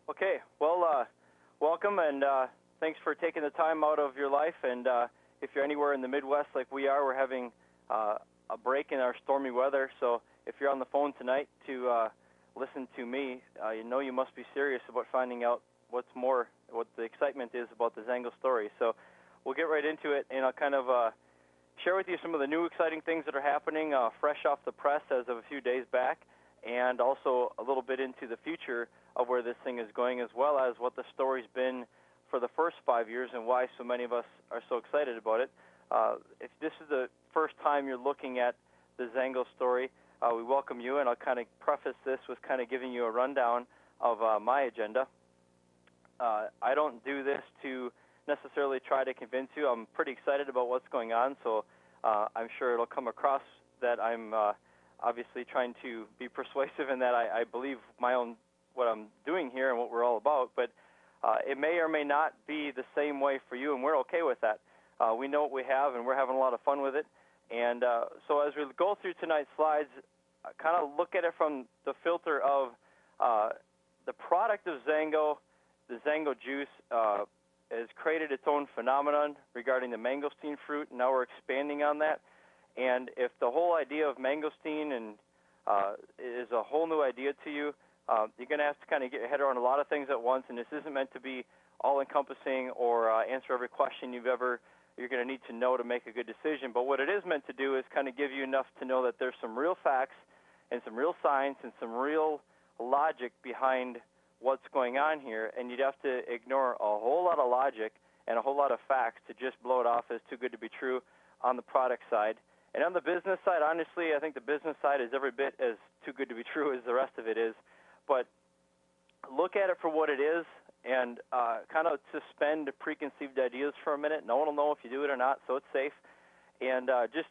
Okay, well, welcome and thanks for taking the time out of your life. And if you're anywhere in the Midwest like we are, we're having a break in our stormy weather. So if you're on the phone tonight to listen to me, you know you must be serious about finding out what the excitement is about the Zango story. So we'll get right into it, and I'll kind of share with you some of the new exciting things that are happening fresh off the press as of a few days back, and also a little bit into the future of where this thing is going, as well as what the story's been for the first 5 years and why so many of us are so excited about it. If this is the first time you're looking at the Zango story, we welcome you, and I'll kind of preface this with kind of giving you a rundown of my agenda. I don't do this to necessarily try to convince you. I'm pretty excited about what's going on, so I'm sure it'll come across that I'm obviously trying to be persuasive in that I believe what I'm doing here and what we're all about, but it may or may not be the same way for you, and we're okay with that. We know what we have, and we're having a lot of fun with it. And so as we go through tonight's slides, kind of look at it from the filter of the product of Zango. The Zango juice has created its own phenomenon regarding the mangosteen fruit, and now we're expanding on that. And if the whole idea of mangosteen is a whole new idea to you, you're going to have to kind of get your head around a lot of things at once, and this isn't meant to be all-encompassing or answer every question you're going to need to know to make a good decision. But what it is meant to do is kind of give you enough to know that there's some real facts and some real science and some real logic behind what's going on here, and you'd have to ignore a whole lot of logic and a whole lot of facts to just blow it off as too good to be true on the product side. And on the business side, honestly, I think the business side is every bit as too good to be true as the rest of it is. But look at it for what it is and kind of suspend preconceived ideas for a minute. No one will know if you do it or not, so it's safe. And just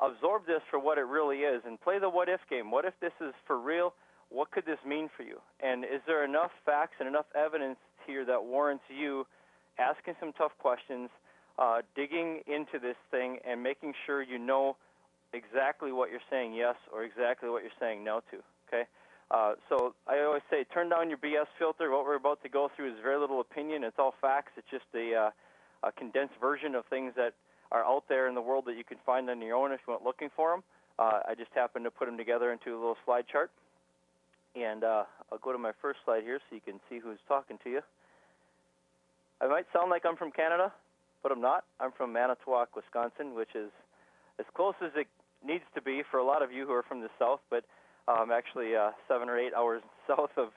absorb this for what it really is and play the what-if game. What if this is for real? What could this mean for you? And is there enough facts and enough evidence here that warrants you asking some tough questions, digging into this thing, and making sure you know exactly what you're saying yes or exactly what you're saying no to, okay? So I always say turn down your BS filter. What we're about to go through is very little opinion. It's all facts. It's just a condensed version of things that are out there in the world that you can find on your own if you went looking for them. I just happened to put them together into a little slide chart. And I'll go to my first slide here so you can see who's talking to you. I might sound like I'm from Canada, but I'm not. I'm from Manitowoc, Wisconsin, which is as close as it needs to be for a lot of you who are from the South, but I'm actually 7 or 8 hours south of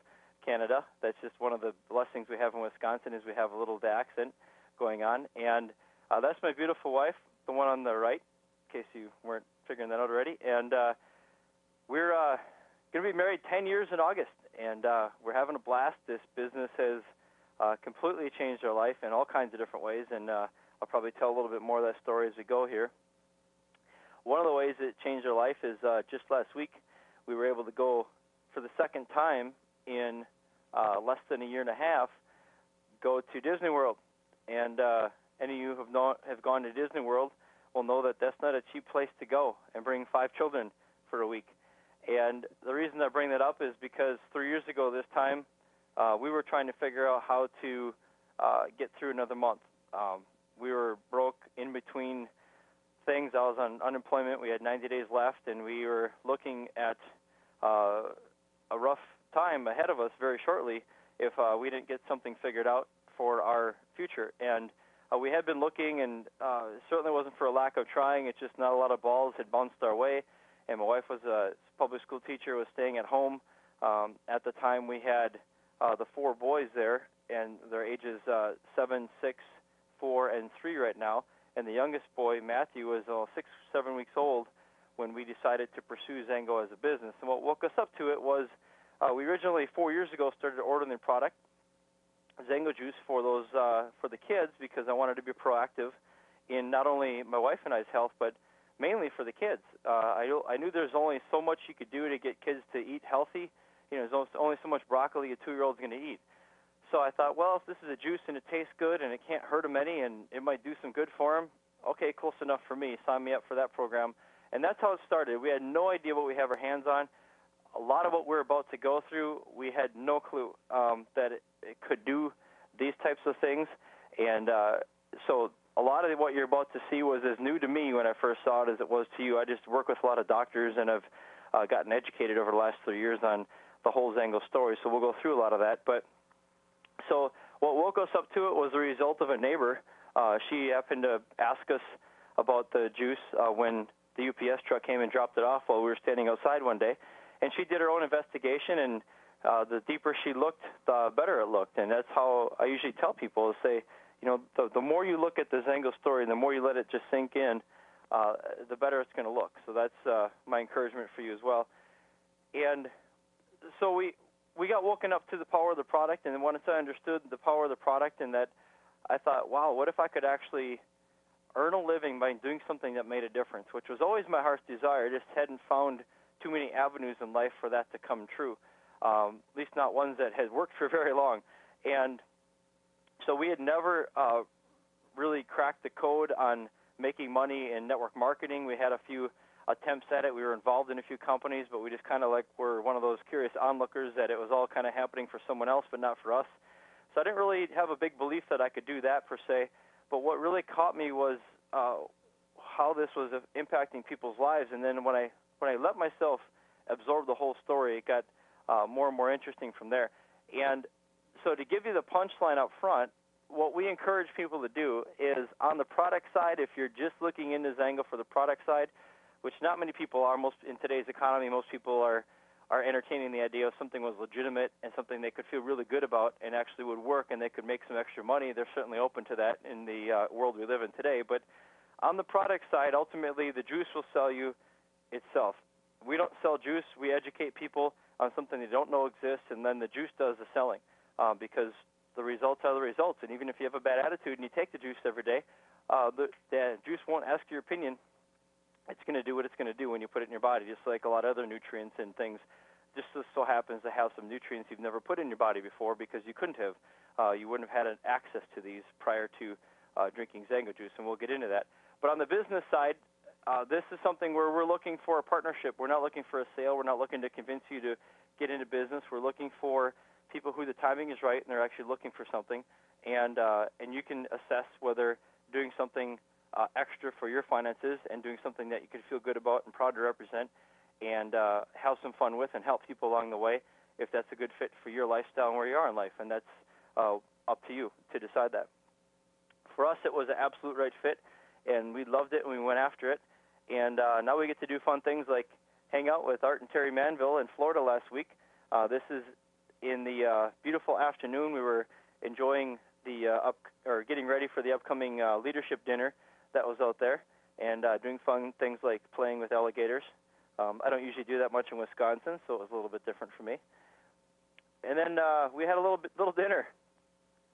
Canada. That's just one of the blessings we have in Wisconsin is we have a little of the accent going on. And that's my beautiful wife, the one on the right, in case you weren't figuring that out already. And we're going to be married 10 years in August, and we're having a blast. This business has completely changed our life in all kinds of different ways, and I'll probably tell a little bit more of that story as we go here. One of the ways it changed our life is just last week we were able to go for the second time in less than a year and a half, go to Disney World. And any of you who have gone to Disney World will know that that's not a cheap place to go and bring 5 children for a week. And the reason I bring that up is because 3 years ago this time, we were trying to figure out how to get through another month. We were broke in between things. I was on unemployment. We had 90 days left, and we were looking at a rough time ahead of us very shortly if we didn't get something figured out for our future. And we had been looking, and it certainly wasn't for a lack of trying. It's just not a lot of balls had bounced our way. And my wife was a public school teacher, was staying at home. At the time, we had the 4 boys there, and their ages 7, 6, 4, and 3 right now. And the youngest boy, Matthew, was 6, 7 weeks old when we decided to pursue Zango as a business. And what woke us up to it was we originally 4 years ago started ordering the product, Zango juice, for the kids, because I wanted to be proactive in not only my wife and I's health, but mainly for the kids. I knew there's only so much you could do to get kids to eat healthy. You know, there's only so much broccoli a 2-year-old's going to eat. So I thought, well, if this is a juice and it tastes good and it can't hurt them any and it might do some good for them, okay, close enough for me. Sign me up for that program. And that's how it started. We had no idea what we have our hands on. A lot of what we're about to go through, we had no clue that things. And so a lot of what you're about to see was as new to me when I first saw it as it was to you. I just work with a lot of doctors, and I've gotten educated over the last 3 years on the whole Zango story, so we'll go through a lot of that. But so what woke us up to it was the result of a neighbor. She happened to ask us about the juice when the UPS truck came and dropped it off while we were standing outside one day. And she did her own investigation, and the deeper she looked, the better it looked. And that's how I usually tell people, is say, you know, the more you look at the Zango story and the more you let it just sink in, the better it's going to look. So that's my encouragement for you as well. And so we got woken up to the power of the product, and once I understood the power of the product, and that I thought, wow, what if I could actually earn a living by doing something that made a difference, which was always my heart's desire. I just hadn't found too many avenues in life for that to come true, at least not ones that had worked for very long. And so we had never really cracked the code on making money in network marketing. We had a few attempts at it. We were involved in a few companies, but we just kind of like were one of those curious onlookers that it was all kind of happening for someone else, but not for us. So I didn't really have a big belief that I could do that per se. But what really caught me was how this was impacting people's lives. And then when I let myself absorb the whole story, it got more and more interesting from there. And so to give you the punchline up front, what we encourage people to do is on the product side, if you're just looking into Zango for the product side, which not many people are. Most in today's economy, most people are entertaining the idea of something was legitimate and something they could feel really good about and actually would work and they could make some extra money. They're certainly open to that in the world we live in today. But on the product side, ultimately, the juice will sell you itself. We don't sell juice. We educate people on something they don't know exists, and then the juice does the selling because the results are the results. And even if you have a bad attitude and you take the juice every day, the juice won't ask your opinion. It's going to do what it's going to do when you put it in your body, just like a lot of other nutrients and things. Just so happens to have some nutrients you've never put in your body before because you couldn't have. You wouldn't have had access to these prior to drinking Zango juice, and we'll get into that. But on the business side, this is something where we're looking for a partnership. We're not looking for a sale. We're not looking to convince you to get into business. We're looking for people who the timing is right and they're actually looking for something. And you can assess whether doing something extra for your finances and doing something that you can feel good about and proud to represent and have some fun with and help people along the way, if that's a good fit for your lifestyle and where you are in life. And that's up to you to decide that. For us, it was an absolute right fit, and we loved it and we went after it. And now we get to do fun things like hang out with Art and Terry Manville in Florida last week. This is in the beautiful afternoon. We were enjoying the getting ready for the upcoming leadership dinner that was out there, and doing fun things like playing with alligators. I don't usually do that much in Wisconsin, so it was a little bit different for me. And then we had a little dinner.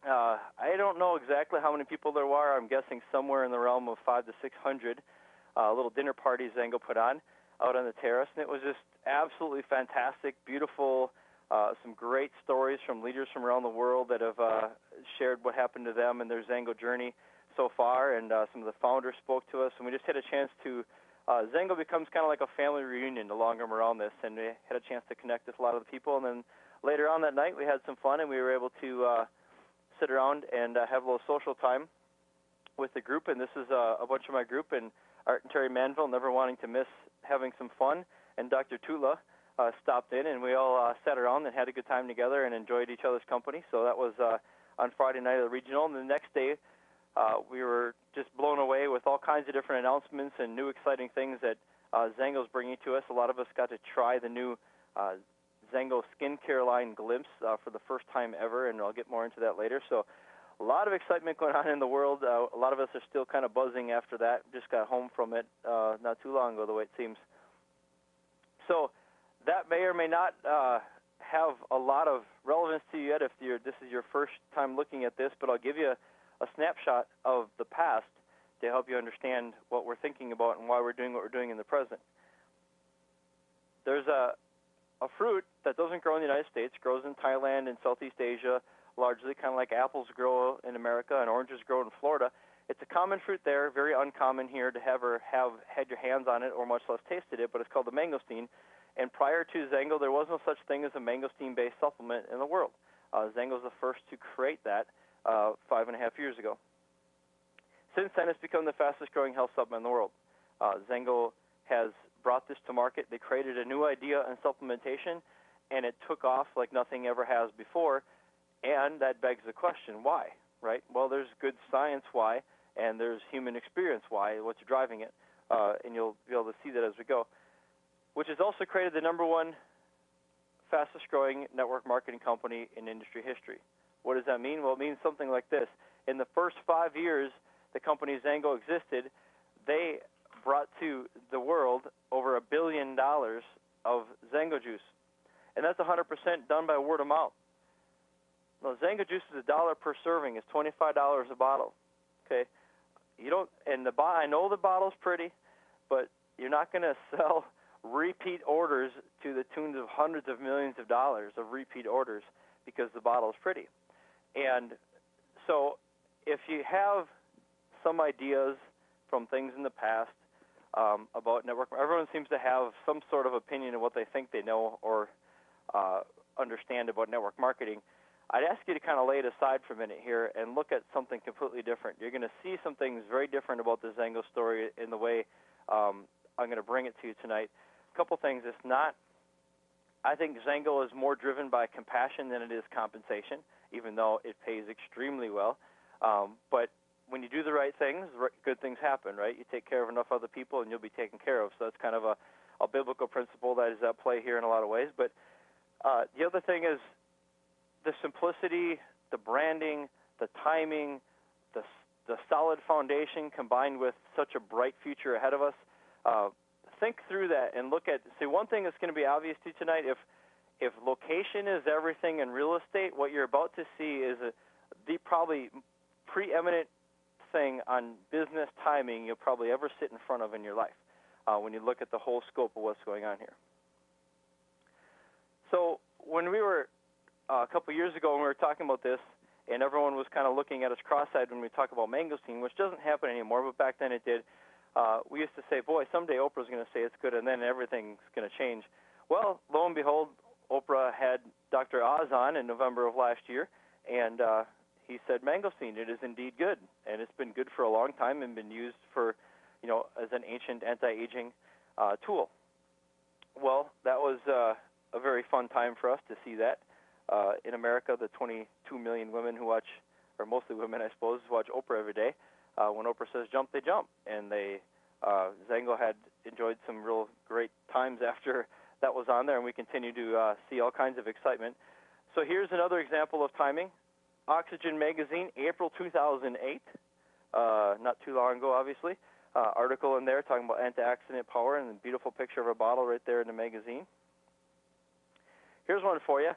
I don't know exactly how many people there were. I'm guessing somewhere in the realm of 500 to 600. Little dinner party Zango put on out on the terrace, and it was just absolutely fantastic, beautiful. Some great stories from leaders from around the world that have shared what happened to them and their Zango journey so far, and some of the founders spoke to us, and we just had a chance to Zango becomes kind of like a family reunion the longer I'm around this, and we had a chance to connect with a lot of the people. And then later on that night we had some fun, and we were able to sit around and have a little social time with the group. And this is a bunch of my group, and Art and Terry Manville, never wanting to miss having some fun, and Dr. Tula stopped in, and we all sat around and had a good time together and enjoyed each other's company. So that was on Friday night of the regional. And the next day we were just blown away with all kinds of different announcements and new exciting things that Zango's bringing to us. A lot of us got to try the new Zango skincare line Glimpse for the first time ever, and I'll get more into that later. So a lot of excitement going on in the world. A lot of us are still kind of buzzing after that. Just got home from it not too long ago, the way it seems. So that may or may not have a lot of relevance to you yet if this is your first time looking at this, but I'll give you a snapshot of the past to help you understand what we're thinking about and why we're doing what we're doing in the present. There's a fruit that doesn't grow in the United States, grows in Thailand and Southeast Asia, largely kind of like apples grow in America and oranges grow in Florida. It's a common fruit there, very uncommon here to have had your hands on it or much less tasted it, but it's called the mangosteen. And prior to Zango, there was no such thing as a mangosteen-based supplement in the world. Zango's the first to create that 5.5 years ago. Since then, it's become the fastest growing health supplement in the world. Zengo has brought this to market. They created a new idea in supplementation, and it took off like nothing ever has before. And that begs the question, why, right? Well, there's good science why, and there's human experience why, what's driving it. And you'll be able to see that as we go, which has also created the number one fastest growing network marketing company in industry history. What does that mean? Well, it means something like this. In the first 5 years the company Zengo existed, they brought to the world over $1 billion of Zengo juice. And that's 100% done by word of mouth. Now, Zengo juice is $1 per serving. It's $25 a bottle. Okay? You don't, and I know the bottle's pretty, but you're not going to sell repeat orders to the tunes of hundreds of millions of dollars of repeat orders because the bottle's pretty. And so if you have some ideas from things in the past about network, everyone seems to have some sort of opinion of what they think they know or understand about network marketing. I'd ask you to kind of lay it aside for a minute here and look at something completely different. You're going to see some things very different about the Zengo story in the way I'm going to bring it to you tonight. A couple things. It's not, I think Zengo is more driven by compassion than it is compensation, even though it pays extremely well. But when you do the right things, good things happen, right? You take care of enough other people and you'll be taken care of. So that's kind of a biblical principle that is at play here in a lot of ways. But the other thing is the simplicity, the branding, the timing, the solid foundation combined with such a bright future ahead of us. Think through that and look at, see, one thing that's going to be obvious to you tonight, if location is everything in real estate, what you're about to see is the probably preeminent thing on business timing you'll probably ever sit in front of in your life when you look at the whole scope of what's going on here. So when we were a couple years ago when we were talking about this, and everyone was kind of looking at us cross-eyed when we talk about mangosteen, which doesn't happen anymore, but back then it did. We used to say, boy, someday Oprah's going to say it's good, and then everything's going to change. Well, lo and behold, Oprah had Dr. Oz on in November of last year, and he said mangosteen, it is indeed good, and it's been good for a long time and been used for, as an ancient anti-aging tool. Well, that was a very fun time for us to see that. In America, the 22 million women who watch, or mostly women, I suppose, watch Oprah every day. When Oprah says jump, they jump. And Zengo had enjoyed some real great times after that was on there, and we continue to see all kinds of excitement. So here's another example of timing. Oxygen Magazine, April 2008, not too long ago, obviously. Article in there talking about antioxidant power, and a beautiful picture of a bottle right there in the magazine. Here's one for you.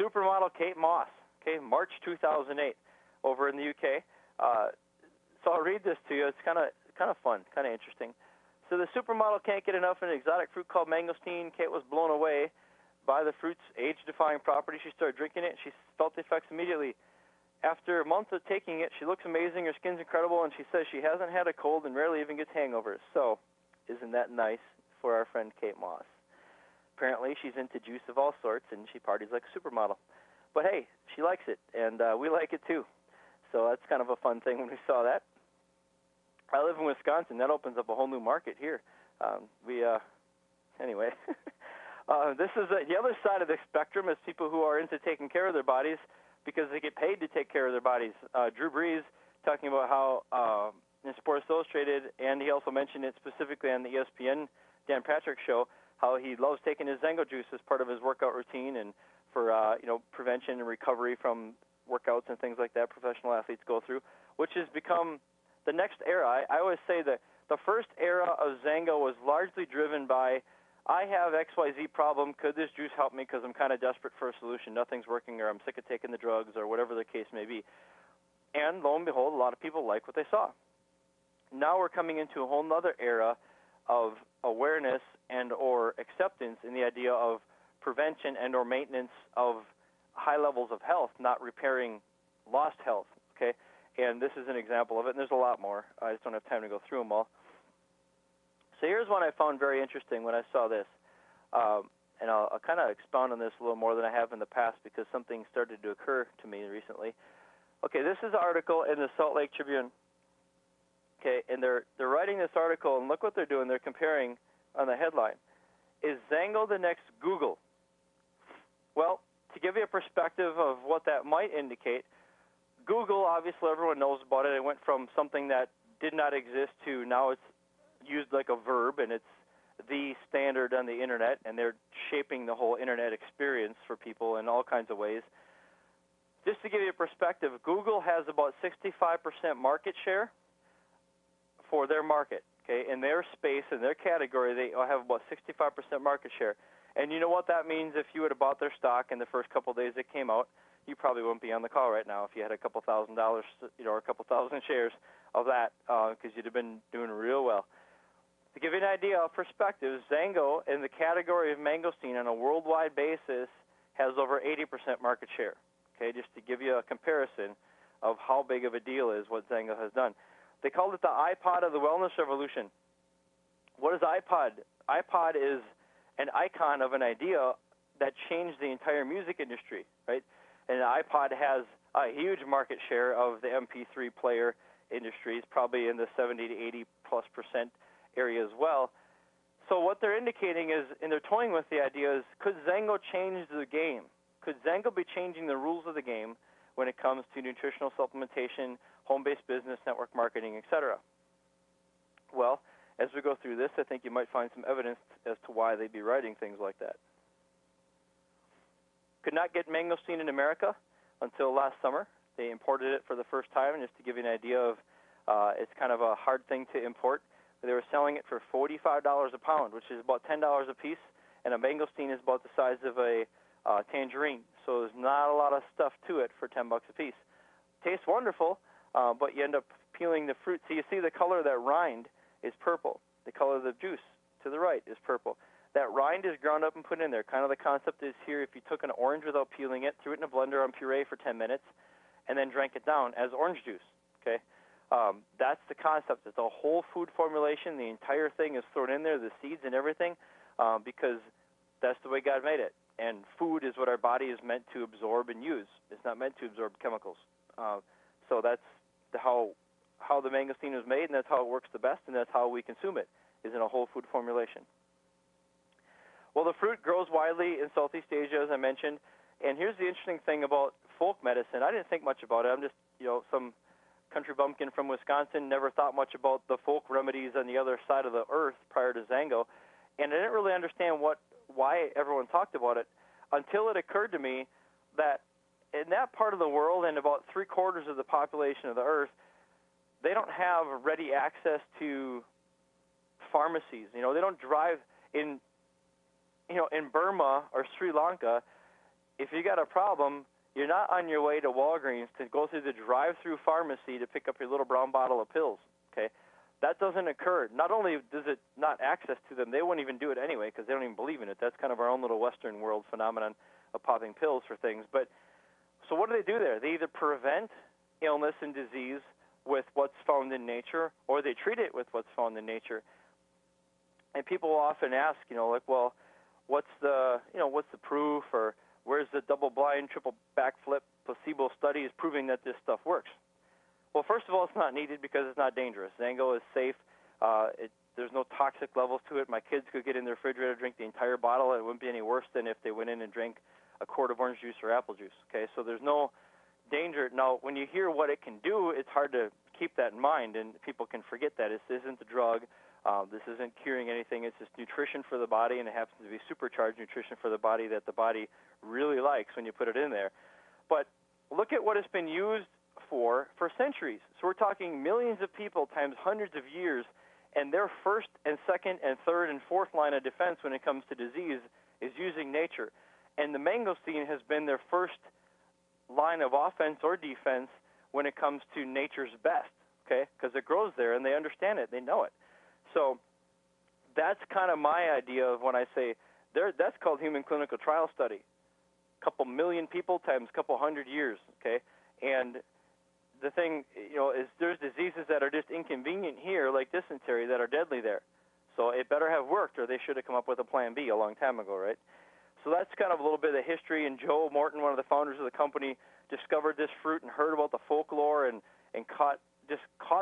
Supermodel Kate Moss, okay, March 2008, over in the UK. So I'll read this to you. It's kind of fun, kind of interesting. So the supermodel can't get enough of an exotic fruit called mangosteen. Kate was blown away by the fruit's age-defying properties. She started drinking it. She felt the effects immediately. After months of taking it, she looks amazing. Her skin's incredible, and she says she hasn't had a cold and rarely even gets hangovers. So isn't that nice for our friend Kate Moss? Apparently, she's into juice of all sorts, and she parties like a supermodel. But hey, she likes it, and we like it too. So that's kind of a fun thing when we saw that. I live in Wisconsin. That opens up a whole new market here. Anyway, this is the other side of the spectrum is people who are into taking care of their bodies because they get paid to take care of their bodies. Drew Brees talking about how in Sports Illustrated, and he also mentioned it specifically on the ESPN Dan Patrick show, how he loves taking his Zengo juice as part of his workout routine and for prevention and recovery from workouts and things like that professional athletes go through, which has become the next era. I always say that the first era of Zengo was largely driven by, I have XYZ problem, could this juice help me because I'm kind of desperate for a solution, nothing's working, or I'm sick of taking the drugs, or whatever the case may be. And lo and behold, a lot of people like what they saw. Now we're coming into a whole other era of awareness and or acceptance in the idea of prevention and or maintenance of high levels of health, not repairing lost health, okay? And this is an example of it, and there's a lot more. I just don't have time to go through them all. So here's one I found very interesting when I saw this. And I'll kind of expound on this a little more than I have in the past because something started to occur to me recently. Okay, this is an article in the Salt Lake Tribune. Okay, and they're writing this article, and look what they're doing. They're comparing on the headline. Is Zango the next Google? Well, to give you a perspective of what that might indicate, Google, obviously everyone knows about it. It went from something that did not exist to now it's used like a verb, and it's the standard on the internet, and they're shaping the whole internet experience for people in all kinds of ways. Just to give you a perspective, Google has about 65% market share for their market. Okay, in their space, in their category, they have about 65% market share. And you know what that means? If you had bought their stock in the first couple of days it came out, you probably wouldn't be on the call right now if you had a couple $1,000, or a couple thousand shares of that, because you'd have been doing real well. To give you an idea of perspective, Zango in the category of mangosteen on a worldwide basis has over 80% market share. Okay, just to give you a comparison of how big of a deal is what Zango has done. They called it the iPod of the wellness revolution. What is iPod? iPod is an icon of an idea that changed the entire music industry, right? And the iPod has a huge market share of the MP3 player industry. It's probably in the 70 to 80+% area as well. So what they're indicating is, and they're toying with the idea is, could Zango change the game? Could Zango be changing the rules of the game when it comes to nutritional supplementation, home-based business, network marketing, etc.? Well, as we go through this, I think you might find some evidence as to why they'd be writing things like that. Could not get mangosteen in America until last summer. They imported it for the first time, and just to give you an idea of, it's kind of a hard thing to import. They were selling it for $45 a pound, which is about $10 a piece, and a mangosteen is about the size of a tangerine. So there's not a lot of stuff to it for $10 a piece. Tastes wonderful, but you end up peeling the fruit. So you see the color of that rind is purple. The color of the juice to the right is purple. That rind is ground up and put in there. Kind of the concept is here, if you took an orange without peeling it, threw it in a blender on puree for 10 minutes, and then drank it down as orange juice, okay? That's the concept. It's a whole food formulation. The entire thing is thrown in there, the seeds and everything, because that's the way God made it. And food is what our body is meant to absorb and use. It's not meant to absorb chemicals. So that's how the mangosteen was made, and that's how it works the best, and that's how we consume it, is in a whole food formulation. Well, the fruit grows widely in Southeast Asia, as I mentioned. And here's the interesting thing about folk medicine. I didn't think much about it. I'm just, some country bumpkin from Wisconsin, never thought much about the folk remedies on the other side of the earth prior to Zango. And I didn't really understand why everyone talked about it until it occurred to me that in that part of the world, and about 3/4 of the population of the earth, they don't have ready access to pharmacies. They don't drive in Burma or Sri Lanka. If you got a problem, you're not on your way to Walgreens to go through the drive-through pharmacy to pick up your little brown bottle of pills, okay? That doesn't occur. Not only does it not access to them, they won't even do it anyway because they don't even believe in it. That's kind of our own little Western world phenomenon of popping pills for things. But so what do they do there? They either prevent illness and disease with what's found in nature, or they treat it with what's found in nature. And people often ask, well, what's the proof, or where's the double-blind, triple backflip placebo studies proving that this stuff works? Well, first of all, it's not needed because it's not dangerous. Zango is safe. There's no toxic levels to it. My kids could get in their refrigerator, drink the entire bottle, and it wouldn't be any worse than if they went in and drank a quart of orange juice or apple juice. Okay, so there's no danger. Now, when you hear what it can do, it's hard to keep that in mind, and people can forget that. This isn't a drug. This isn't curing anything. It's just nutrition for the body, and it happens to be supercharged nutrition for the body that the body really likes when you put it in there. But look at what it's been used for centuries. So we're talking millions of people times hundreds of years, and their first and second and third and fourth line of defense when it comes to disease is using nature. And the mangosteen has been their first line of offense or defense when it comes to nature's best, okay? Because it grows there, and they understand it. They know it. So that's kind of my idea of when I say that's called human clinical trial study. A couple million people times a couple hundred years, okay? And the thing, is there's diseases that are just inconvenient here, like dysentery, that are deadly there. So it better have worked, or they should have come up with a plan B a long time ago, right? So that's kind of a little bit of the history. And Joe Morton, one of the founders of the company, discovered this fruit and heard about the folklore and caught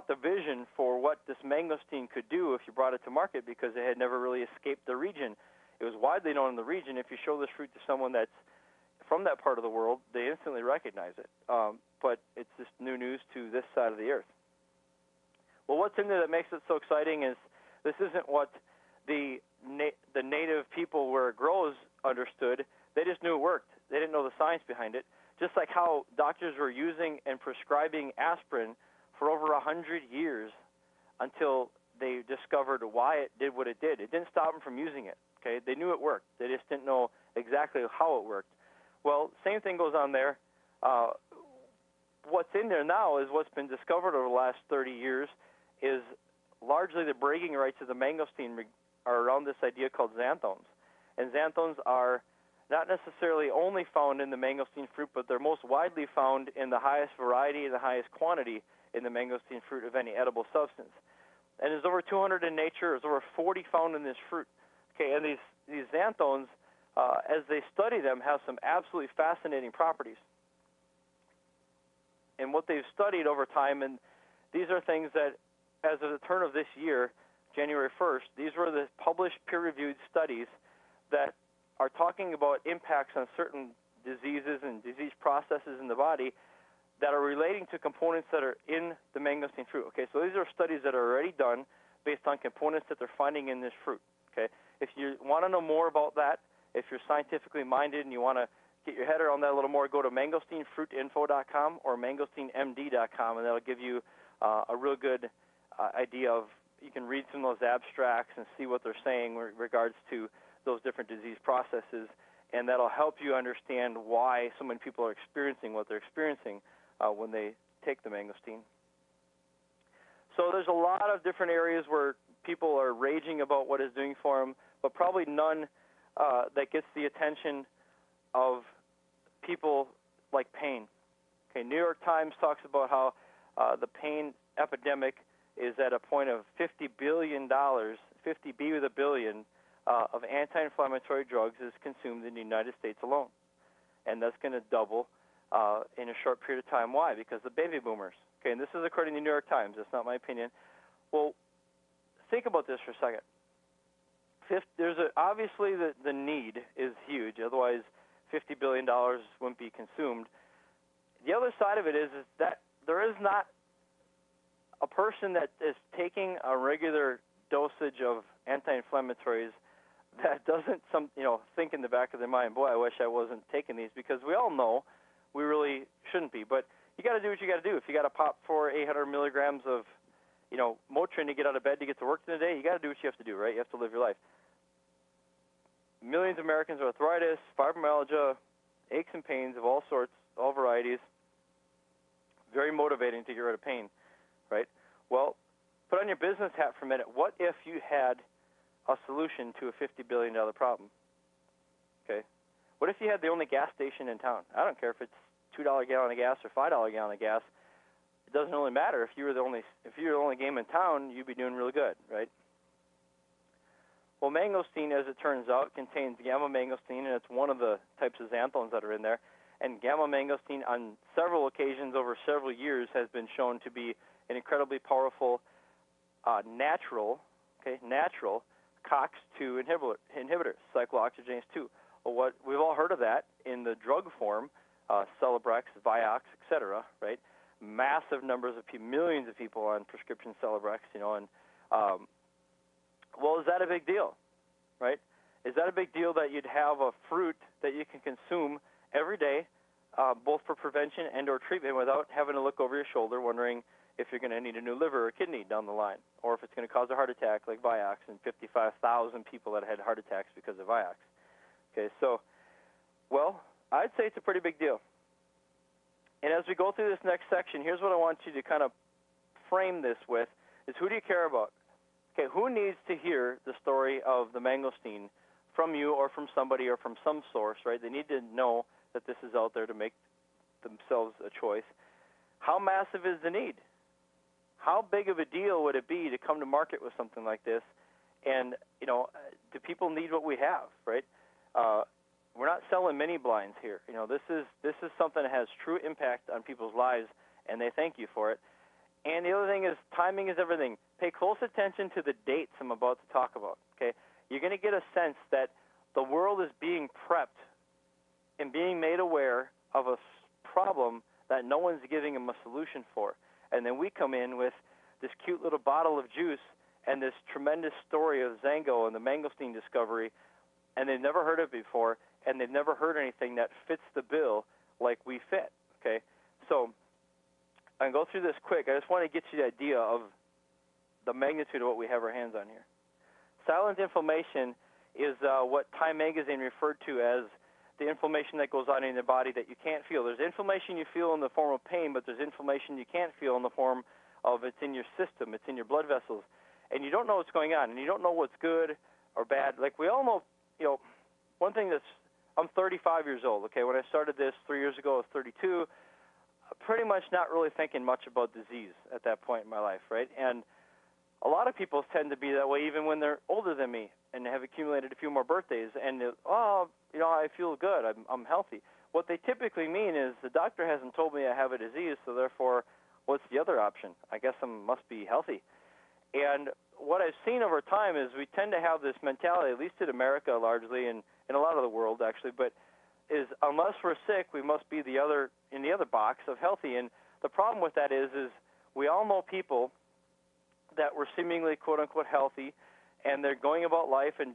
the vision for what this mangosteen could do if you brought it to market, because it had never really escaped the region. It was widely known in the region. If you show this fruit to someone that's from that part of the world, they instantly recognize it. But it's just new news to this side of the earth. Well, what's in there that makes it so exciting is this isn't what the native people where it grows understood. They just knew it worked. They didn't know the science behind it. Just like how doctors were using and prescribing aspirin for over 100 years until they discovered why it did what it did. It didn't stop them from using it. Okay, they knew it worked. They just didn't know exactly how it worked. Well, same thing goes on there. What's in there now is what's been discovered over the last 30 years is largely the bragging rights of the mangosteen are around this idea called xanthones. And xanthones are not necessarily only found in the mangosteen fruit, but they're most widely found in the highest variety and the highest quantity in the mangosteen fruit of any edible substance. And there's over 200 in nature. There's over 40 found in this fruit. Okay, and these xanthones, as they study them, have some absolutely fascinating properties. And what they've studied over time, and these are things that, as of the turn of this year, January 1st, these were the published peer-reviewed studies that are talking about impacts on certain diseases and disease processes in the body that are relating to components that are in the mangosteen fruit. Okay, so these are studies that are already done based on components that they're finding in this fruit. Okay, if you want to know more about that, if you're scientifically minded and you want to get your head around that a little more, go to mangosteenfruitinfo.com or mangosteenmd.com, and that'll give you a real good idea of, you can read some of those abstracts and see what they're saying with regards to those different disease processes, and that'll help you understand why so many people are experiencing what they're experiencing when they take the mangosteen. So there's a lot of different areas where people are raging about what it's doing for them, but probably none that gets the attention of people like pain. Okay, New York Times talks about how the pain epidemic is at a point of $50 billion, 50B with a billion, of anti-inflammatory drugs is consumed in the United States alone. And that's going to double in a short period of time. Why? Because the baby boomers. Okay, and this is according to the New York Times. That's not my opinion. Well, think about this for a second. Obviously, the need is huge. Otherwise, $50 billion wouldn't be consumed. The other side of it is that there is not a person that is taking a regular dosage of anti-inflammatories that doesn't think in the back of their mind, boy, I wish I wasn't taking these, because we all know we really shouldn't be. But you got to do what you got to do. If you got to pop 800 milligrams of Motrin to get out of bed to get to work today, you got to do what you have to do, right? You have to live your life. Millions of Americans with arthritis, fibromyalgia, aches and pains of all sorts, all varieties. Very motivating to get rid of pain, right? Well, put on your business hat for a minute. What if you had a solution to a $50 billion problem? Okay. What if you had the only gas station in town? I don't care if it's $2 a gallon of gas or $5 a gallon of gas. It doesn't really matter. If you were the only game in town, you'd be doing really good, right? Well, mangosteen, as it turns out, contains gamma mangosteen, and it's one of the types of xanthones that are in there. And gamma mangosteen, on several occasions over several years, has been shown to be an incredibly powerful natural COX-2 inhibitor, cyclooxygenase 2. Well, we've all heard of that in the drug form, Celebrex, Vioxx, etc., right? Massive numbers of millions of people on prescription Celebrex, and well, is that a big deal, right? Is that a big deal that you'd have a fruit that you can consume every day, both for prevention and or treatment, without having to look over your shoulder wondering if you're going to need a new liver or kidney down the line, or if it's going to cause a heart attack like Vioxx, and 55,000 people that had heart attacks because of Vioxx. Okay, so, well, I'd say it's a pretty big deal. And as we go through this next section, here's what I want you to kind of frame this with, is who do you care about? Okay, who needs to hear the story of the mangosteen from you or from somebody or from some source, right? They need to know that this is out there to make themselves a choice. How massive is the need? How big of a deal would it be to come to market with something like this? And, do people need what we have, right? we're not selling mini blinds here. This is something that has true impact on people's lives, and they thank you for it. And the other thing is timing is everything. Pay close attention to the dates I'm about to talk about. Okay, you're going to get a sense that the world is being prepped and being made aware of a problem that no one's giving them a solution for. And then we come in with this cute little bottle of juice and this tremendous story of Zango and the mangosteen discovery, and they've never heard of it before, and they've never heard anything that fits the bill like we fit. Okay, so I can go through this quick. I just want to get you the idea of the magnitude of what we have our hands on here. Silent inflammation is what Time Magazine referred to as the inflammation that goes on in the body that you can't feel. There's inflammation you feel in the form of pain, but there's inflammation you can't feel in the form of it's in your system, it's in your blood vessels, and you don't know what's going on, and you don't know what's good or bad. Like we all know, one thing I'm 35 years old, okay? When I started this 3 years ago, I was 32, pretty much not really thinking much about disease at that point in my life, right? And a lot of people tend to be that way even when they're older than me and have accumulated a few more birthdays, and I feel good, I'm healthy. What they typically mean is the doctor hasn't told me I have a disease, so therefore, what's the other option? I guess I must be healthy. And what I've seen over time is we tend to have this mentality, at least in America largely, and in a lot of the world actually, but is unless we're sick, we must be in the other box of healthy. And the problem with that is we all know people that were seemingly quote-unquote healthy, and they're going about life and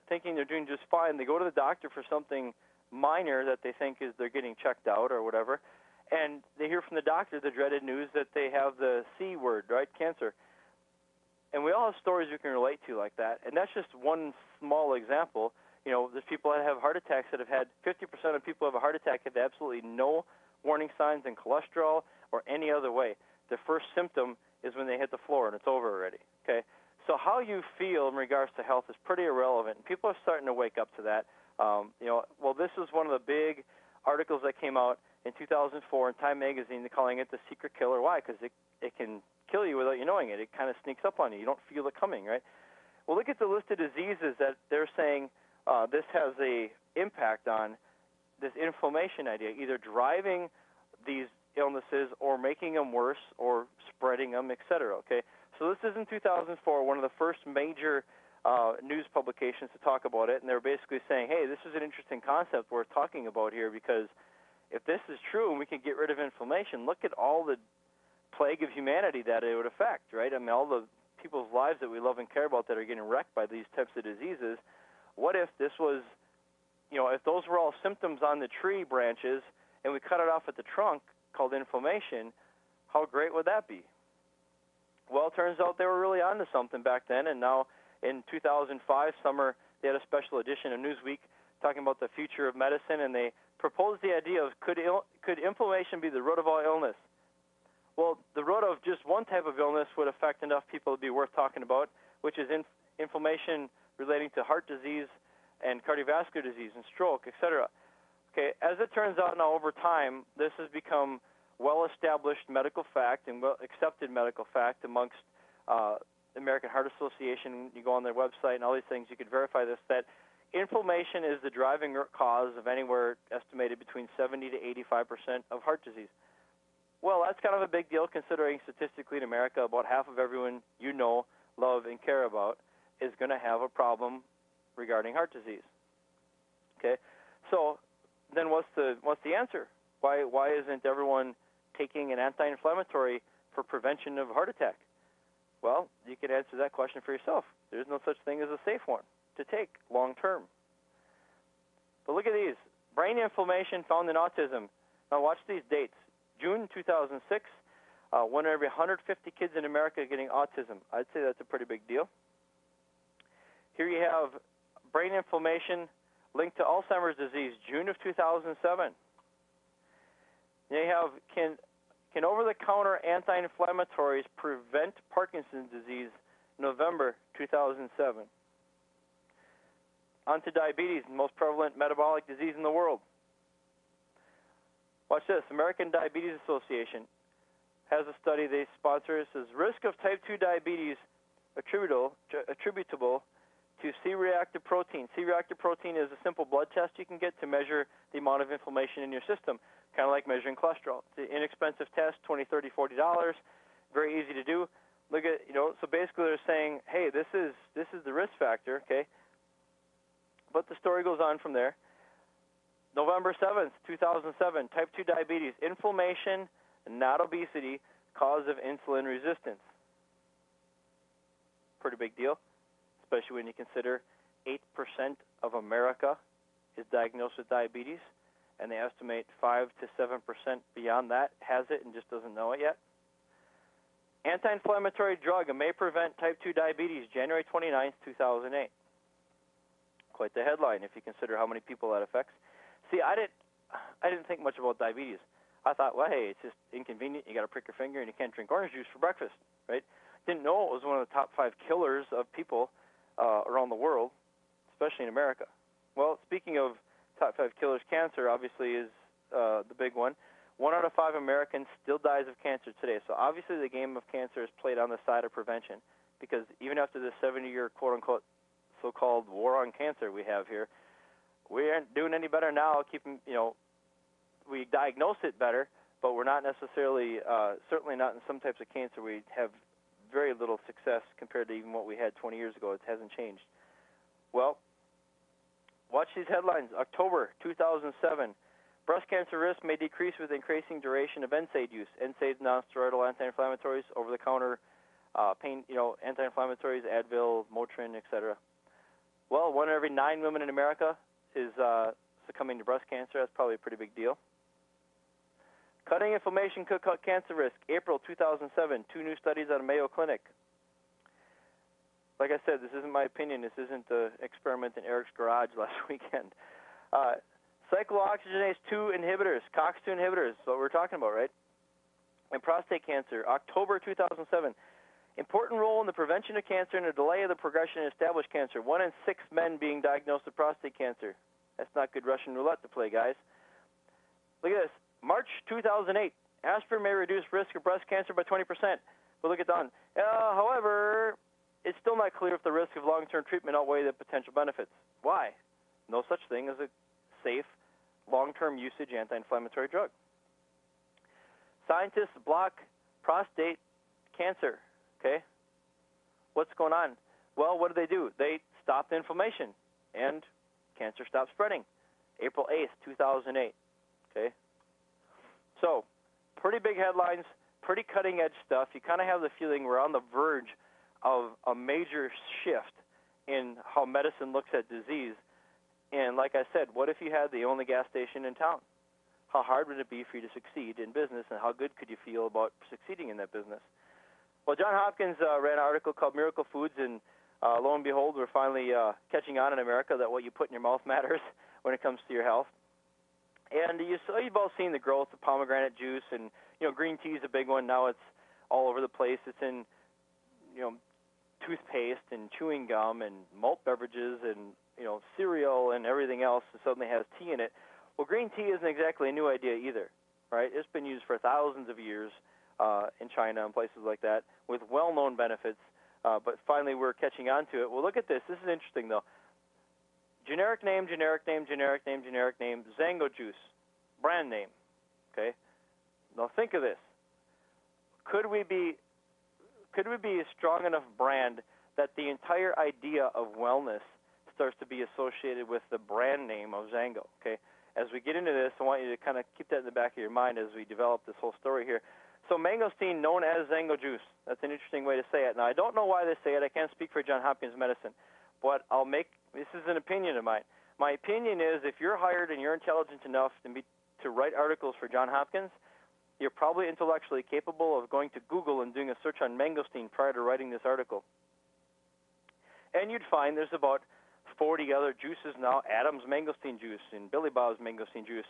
thinking they're doing just fine. They go to the doctor for something minor that they think is they're getting checked out or whatever, and they hear from the doctor the dreaded news that they have the C word, right, cancer. And we all have stories we can relate to like that, and that's just one small example. There's people that have heart attacks that have had 50% of people who have a heart attack have absolutely no warning signs in cholesterol or any other way. The first symptom is when they hit the floor, and it's over already, okay? So how you feel in regards to health is pretty irrelevant, and people are starting to wake up to that. This is one of the big articles that came out in 2004 in Time Magazine. They're calling it the secret killer. Why? Because it can kill you without you knowing it. It kind of sneaks up on you. You don't feel it coming, right? Well, look at the list of diseases that they're saying this has a impact on, this inflammation idea, either driving these illnesses or making them worse or spreading them, et cetera, okay? So this is in 2004, one of the first major news publications to talk about it, and they're basically saying, hey, this is an interesting concept worth talking about here, because if this is true and we can get rid of inflammation, look at all the plague of humanity that it would affect, right? I mean, all the people's lives that we love and care about that are getting wrecked by these types of diseases. What if this was, if those were all symptoms on the tree branches and we cut it off at the trunk called inflammation, how great would that be? Well, it turns out they were really onto something back then, and now in 2005 summer, they had a special edition of Newsweek talking about the future of medicine, and they proposed the idea of could inflammation be the root of all illness? Well, the root of just one type of illness would affect enough people to be worth talking about, which is inflammation relating to heart disease and cardiovascular disease and stroke, etc. Okay, as it turns out now over time, this has become well-established medical fact and well-accepted medical fact amongst the American Heart Association. You go on their website and all these things, you could verify this, that inflammation is the driving cause of anywhere estimated between 70 to 85% of heart disease. Well, that's kind of a big deal considering statistically in America about half of everyone you know, love, and care about is going to have a problem regarding heart disease. Okay, so then what's the answer? Why isn't everyone taking an anti-inflammatory for prevention of heart attack? Well, you can answer that question for yourself. There's no such thing as a safe one to take long term. But look at these. Brain inflammation found in autism. Now watch these dates. June 2006, 1 in every 150 kids in America getting autism. I'd say that's a pretty big deal. Here you have brain inflammation linked to Alzheimer's disease, June of 2007. You have, can over-the-counter anti-inflammatories prevent Parkinson's disease, November 2007. On to diabetes, the most prevalent metabolic disease in the world. Watch this. American Diabetes Association has a study they sponsor. It says risk of type 2 diabetes attributable to C-reactive protein. C-reactive protein is a simple blood test you can get to measure the amount of inflammation in your system, kind of like measuring cholesterol. It's an inexpensive test, $20, $30, $40, very easy to do. Look at, so basically they're saying, hey, this is the risk factor, okay? But the story goes on from there. November 7th, 2007, type 2 diabetes, inflammation, not obesity, cause of insulin resistance. Pretty big deal, especially when you consider 8% of America is diagnosed with diabetes, and they estimate 5 to 7% beyond that has it and just doesn't know it yet. Anti-inflammatory drug may prevent type 2 diabetes, January 29th, 2008. Quite the headline if you consider how many people that affects. See, I didn't think much about diabetes. I thought, well, hey, it's just inconvenient. You got to prick your finger and you can't drink orange juice for breakfast, right? Didn't know it was one of the top 5 killers of people around the world, especially in America. Well, speaking of top 5 killers, cancer obviously is the big one. 1 out of 5 Americans still dies of cancer today. So obviously the game of cancer is played on the side of prevention, because even after this 70-year quote-unquote so-called war on cancer we have here, we aren't doing any better now. We diagnose it better, but we're not necessarily, certainly not in some types of cancer. We have very little success compared to even what we had 20 years ago. It hasn't changed. Well, watch these headlines. October 2007, breast cancer risk may decrease with increasing duration of NSAID use. NSAIDs, non-steroidal anti-inflammatories, over-the-counter pain, anti-inflammatories, Advil, Motrin, etc. Well, 1 in every 9 women in America is succumbing to breast cancer. That's probably a pretty big deal. Cutting inflammation could cut cancer risk. April 2007, 2 new studies out of Mayo Clinic. Like I said, this isn't my opinion. This isn't the experiment in Eric's garage last weekend. Cyclooxygenase 2 inhibitors, COX-2 inhibitors, that's what we're talking about, right? And prostate cancer, October 2007. Important role in the prevention of cancer and the delay of the progression in established cancer. 1 in 6 men being diagnosed with prostate cancer. That's not good Russian roulette to play, guys. Look at this. March 2008. Aspirin may reduce risk of breast cancer by 20%. But look at that. However, it's still not clear if the risk of long-term treatment outweigh the potential benefits. Why? No such thing as a safe, long-term usage anti-inflammatory drug. Scientists block prostate cancer. Okay? What's going on? Well, what do? They stop the inflammation, and cancer stops spreading. April 8th, 2008. Okay? So, pretty big headlines, pretty cutting-edge stuff. You kind of have the feeling we're on the verge of a major shift in how medicine looks at disease. And like I said, what if you had the only gas station in town? How hard would it be for you to succeed in business, and how good could you feel about succeeding in that business? Well, Johns Hopkins ran an article called Miracle Foods, and lo and behold, we're finally catching on in America that what you put in your mouth matters when it comes to your health. And you've all seen the growth of pomegranate juice, and green tea is a big one. Now it's all over the place. It's in toothpaste and chewing gum and malt beverages and cereal and everything else that suddenly has tea in it. Well, green tea isn't exactly a new idea either, right? It's been used for thousands of years in China and places like that with well-known benefits, but finally we're catching on to it. Well, look at this. This is interesting, though. Generic name, Zango juice, brand name, okay? Now think of this. Could we be a strong enough brand that the entire idea of wellness starts to be associated with the brand name of Zango, okay? As we get into this, I want you to kind of keep that in the back of your mind as we develop this whole story here. So mangosteen, known as Zango juice. That's an interesting way to say it. Now, I don't know why they say it. I can't speak for Johns Hopkins Medicine. But this is an opinion of mine. My opinion is if you're hired and you're intelligent enough to write articles for Johns Hopkins, you're probably intellectually capable of going to Google and doing a search on mangosteen prior to writing this article. And you'd find there's about 40 other juices now, Adam's mangosteen juice and Billy Bob's mangosteen juice.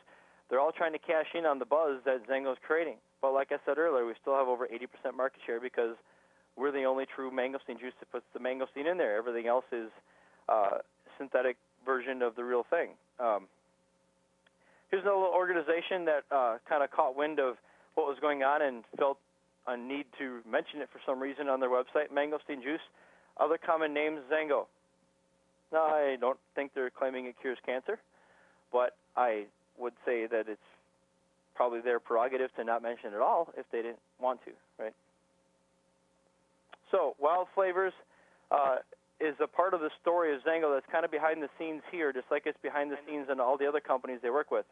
They're all trying to cash in on the buzz that Zango's creating. But like I said earlier, we still have over 80% market share because we're the only true mangosteen juice that puts the mangosteen in there. Everything else is synthetic version of the real thing. Here's another little organization that kind of caught wind of what was going on and felt a need to mention it for some reason on their website, mangosteen juice. Other common names, Zango. Now, I don't think they're claiming it cures cancer, but I would say that it's probably their prerogative to not mention it at all if they didn't want to, right? So, Wild Flavors is a part of the story of Zengo that's kind of behind the scenes here, just like it's behind the scenes in all the other companies they work with.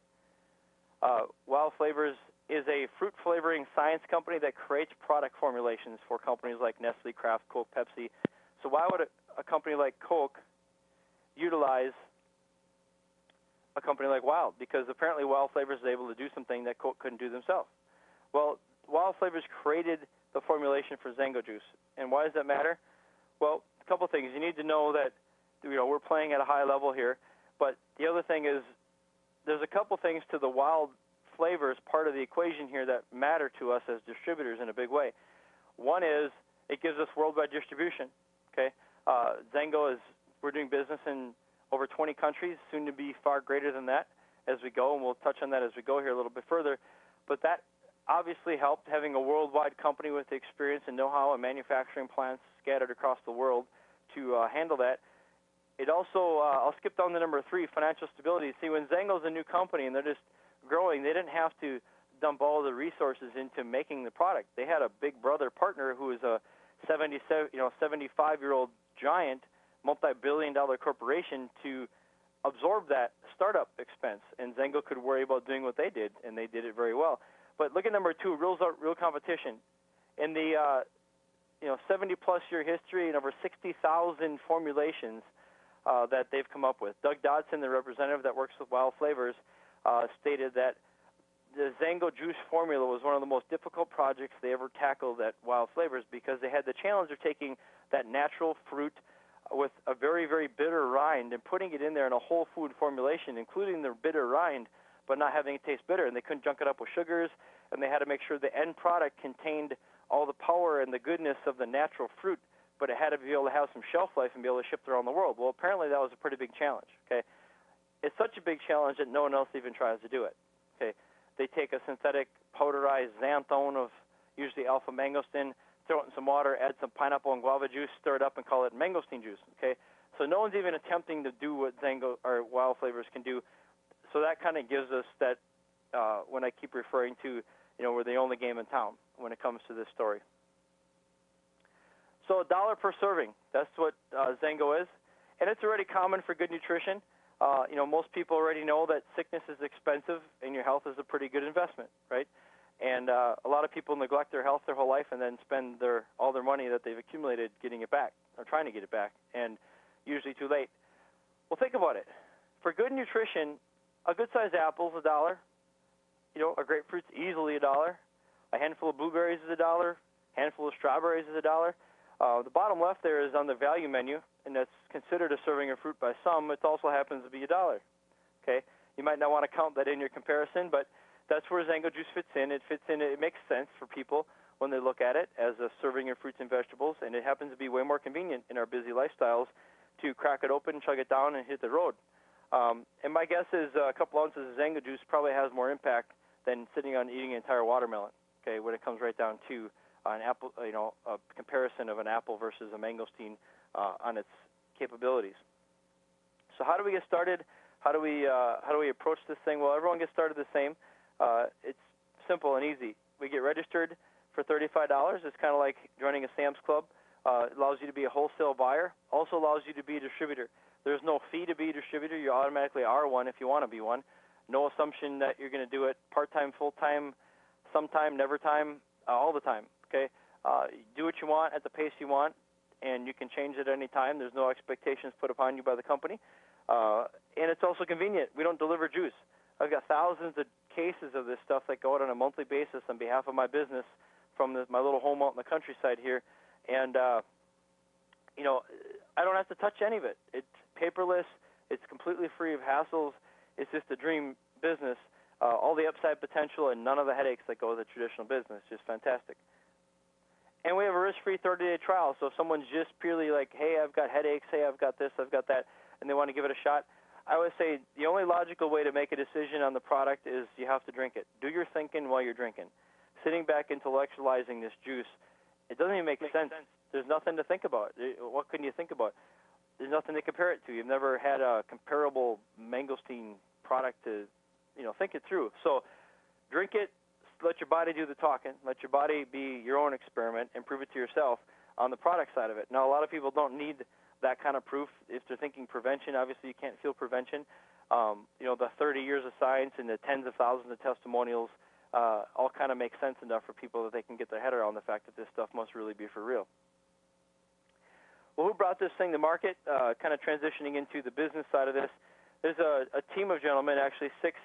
Wild Flavors is a fruit flavoring science company that creates product formulations for companies like Nestle, Kraft, Coke, Pepsi. So why would a company like Coke utilize a company like Wild? Because apparently Wild Flavors is able to do something that Coke couldn't do themselves. Well, Wild Flavors created the formulation for Zengo juice. And why does that matter? Well, a couple of things. You need to know that we're playing at a high level here, but the other thing is there's a couple things to the Wild Flavors part of the equation here that matter to us as distributors in a big way. One is it gives us worldwide distribution. Okay, Zengo we're doing business in over 20 countries, soon to be far greater than that as we go, and we'll touch on that as we go here a little bit further. But that obviously helped, having a worldwide company with the experience and know-how and manufacturing plants scattered across the world to handle that. It also, I'll skip down to number 3, financial stability. See, when Zengo's a new company and they're just growing, they didn't have to dump all the resources into making the product. They had a big brother partner who is a 75-year-old giant, multi-billion-dollar corporation to absorb that startup expense, and Zengo could worry about doing what they did, and they did it very well. But look at number 2, real competition. In the 70-plus year history and over 60,000 formulations that they've come up with. Doug Dodson, the representative that works with Wild Flavors, stated that the Zengo juice formula was one of the most difficult projects they ever tackled at Wild Flavors because they had the challenge of taking that natural fruit with a very, very bitter rind and putting it in there in a whole food formulation, including the bitter rind, but not having it taste bitter. And they couldn't junk it up with sugars, and they had to make sure the end product contained all the power and the goodness of the natural fruit, but it had to be able to have some shelf life and be able to ship around the world. Well, apparently that was a pretty big challenge, okay? It's such a big challenge that no one else even tries to do it, okay? They take a synthetic powderized xanthone of usually alpha mangosteen, throw it in some water, add some pineapple and guava juice, stir it up, and call it mangosteen juice, okay? So no one's even attempting to do what Zengo or Wild Flavors can do. So that kind of gives us that, when I keep referring to, we're the only game in town when it comes to this story. So $1 per serving, that's what Zengo is. And it's already common for good nutrition. Most people already know that sickness is expensive and your health is a pretty good investment, right? And a lot of people neglect their health their whole life and then spend all their money that they've accumulated getting it back or trying to get it back, and usually too late. Well, think about it. For good nutrition, a good-sized apple is $1. A grapefruit's easily $1. A handful of blueberries is $1. A handful of strawberries is $1. The bottom left there is on the value menu, and that's considered a serving of fruit by some. It also happens to be $1. Okay, you might not want to count that in your comparison, but that's where Zengo juice fits in. It fits in. It makes sense for people when they look at it as a serving of fruits and vegetables, and it happens to be way more convenient in our busy lifestyles to crack it open, chug it down, and hit the road. And my guess is a couple ounces of Zengo juice probably has more impact than sitting on eating an entire watermelon. Okay, when it comes right down to an apple, a comparison of an apple versus a mangosteen on its capabilities. So how do we get started? How do we approach this thing? Well, everyone gets started the same. It's simple and easy. We get registered for $35. It's kind of like joining a Sam's Club. It allows you to be a wholesale buyer. Also allows you to be a distributor. There's no fee to be a distributor. You automatically are one if you want to be one. No assumption that you're going to do it part-time, full-time, sometime, never time, all the time. Okay, do what you want at the pace you want, and you can change it at any time. There's no expectations put upon you by the company, and it's also convenient. We don't deliver juice. I've got thousands of cases of this stuff that go out on a monthly basis on behalf of my business from my little home out in the countryside here, and I don't have to touch any of it. It's paperless. It's completely free of hassles. It's just a dream business. All the upside potential and none of the headaches that go with a traditional business. Just fantastic. And we have a risk-free 30-day trial. So if someone's just purely like, hey, I've got headaches, hey, I've got this, I've got that, and they want to give it a shot, I would say the only logical way to make a decision on the product is you have to drink it. Do your thinking while you're drinking. Sitting back intellectualizing this juice, it doesn't even make sense. There's nothing to think about. What can you think about? there's nothing to compare it to. You've never had a comparable mangosteen product to, think it through. So drink it, let your body do the talking, let your body be your own experiment, and prove it to yourself on the product side of it. Now, a lot of people don't need that kind of proof if they're thinking prevention. Obviously, you can't feel prevention. The 30 years of science and the tens of thousands of testimonials all kind of make sense enough for people that they can get their head around the fact that this stuff must really be for real. Well, who brought this thing to market? Kind of transitioning into the business side of this, there's a team of gentlemen, actually 6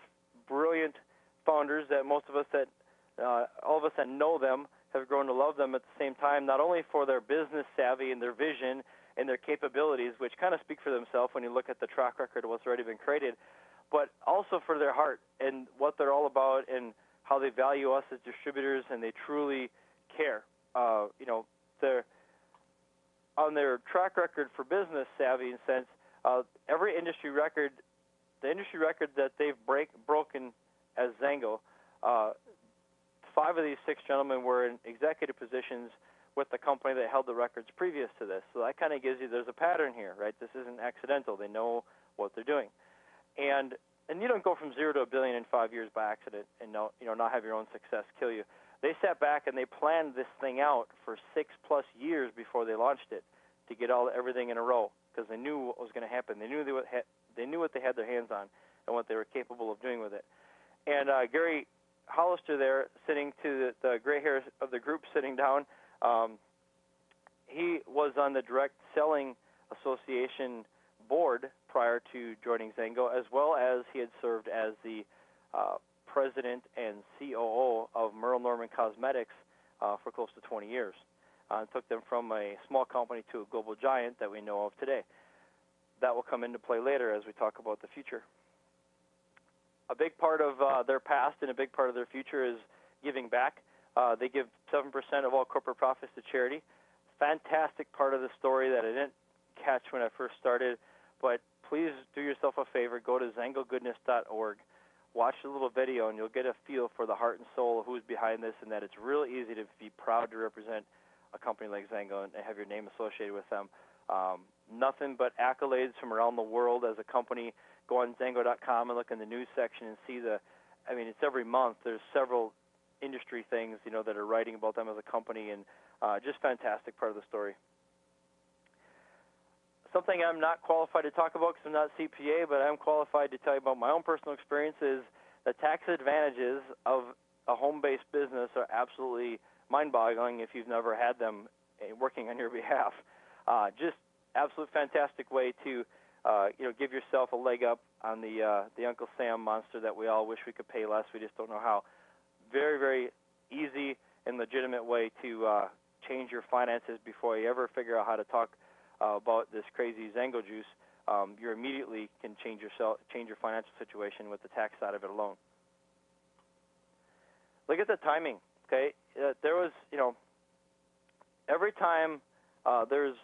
brilliant founders that most of us all of us that know them have grown to love them at the same time, not only for their business savvy and their vision and their capabilities, which kind of speak for themselves when you look at the track record of what's already been created, but also for their heart and what they're all about and how they value us as distributors, and they truly care. They're on their track record for business savvy in sense, every industry record, the industry record that they've broken as Zango, 5 of these 6 gentlemen were in executive positions with the company that held the records previous to this. So that kind of gives you, there's a pattern here, right? This isn't accidental. They know what they're doing. And you don't go from 0 to $1 billion in 5 years by accident and not have your own success kill you. They sat back and they planned this thing out for 6+ years before they launched it to get everything in a row, because they knew what was going to happen. They knew what they had their hands on and what they were capable of doing with it. And Gary Hollister there, sitting to the gray hairs of the group sitting down, he was on the Direct Selling Association board prior to joining Zango, as well as he had served as the president and COO of Merle Norman Cosmetics for close to 20 years. Took them from a small company to a global giant that we know of today. That will come into play later as we talk about the future. A big part of their past and a big part of their future is giving back. They give 7% of all corporate profits to charity. Fantastic part of the story that I didn't catch when I first started, but please do yourself a favor. Go to zangogoodness.org. Watch the little video, and you'll get a feel for the heart and soul of who's behind this, and that it's really easy to be proud to represent a company like Zango and have your name associated with them. Nothing but accolades from around the world as a company. Go on Zango.com and look in the news section and see it's every month. There's several industry things, that are writing about them as a company, and just fantastic part of the story. Something I'm not qualified to talk about because I'm not CPA, but I'm qualified to tell you about my own personal experience is the tax advantages of a home-based business are absolutely mind-boggling if you've never had them working on your behalf. Just absolute fantastic way to give yourself a leg up on the Uncle Sam monster that we all wish we could pay less. We just don't know how. Very, very easy and legitimate way to change your finances before you ever figure out how to talk about this crazy Zango juice. You immediately can change your financial situation with the tax side of it alone. Look at the timing. Okay, there was every time there's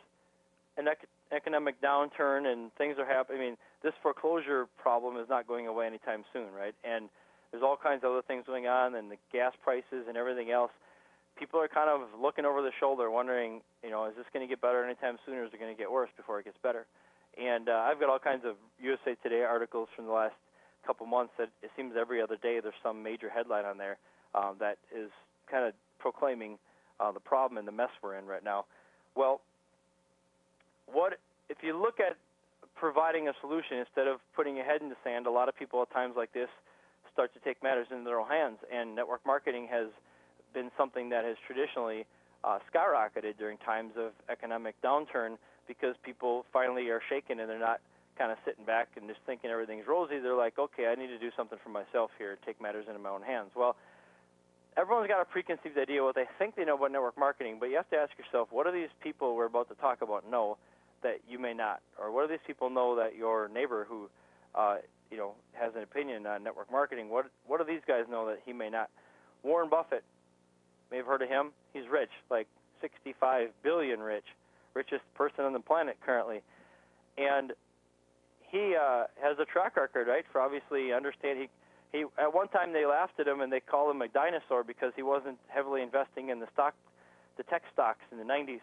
an economic downturn and things are happening. This foreclosure problem is not going away anytime soon, right? And there's all kinds of other things going on, and the gas prices and everything else. People are kind of looking over their shoulder, wondering, is this going to get better anytime soon, or is it going to get worse before it gets better? And I've got all kinds of USA Today articles from the last couple months that it seems every other day there's some major headline on there that is kind of proclaiming the problem and the mess we're in right now. Well, if you look at providing a solution instead of putting your head in the sand, a lot of people at times like this start to take matters into their own hands, and network marketing has been something that has traditionally skyrocketed during times of economic downturn because people finally are shaken and they're not kind of sitting back and just thinking everything's rosy. They're like, okay, I need to do something for myself here, take matters into my own hands. Well, everyone's got a preconceived idea what they think they know about network marketing, but you have to ask yourself, what do these people we're about to talk about know that you may not? Or what do these people know that your neighbor who has an opinion on network marketing, what do these guys know that he may not? Warren Buffett, may have heard of him. He's rich, like 65 billion rich, richest person on the planet currently. And he has a track record, right, for obviously understanding. He at one time they laughed at him and they called him a dinosaur because he wasn't heavily investing in the tech stocks in the 90s.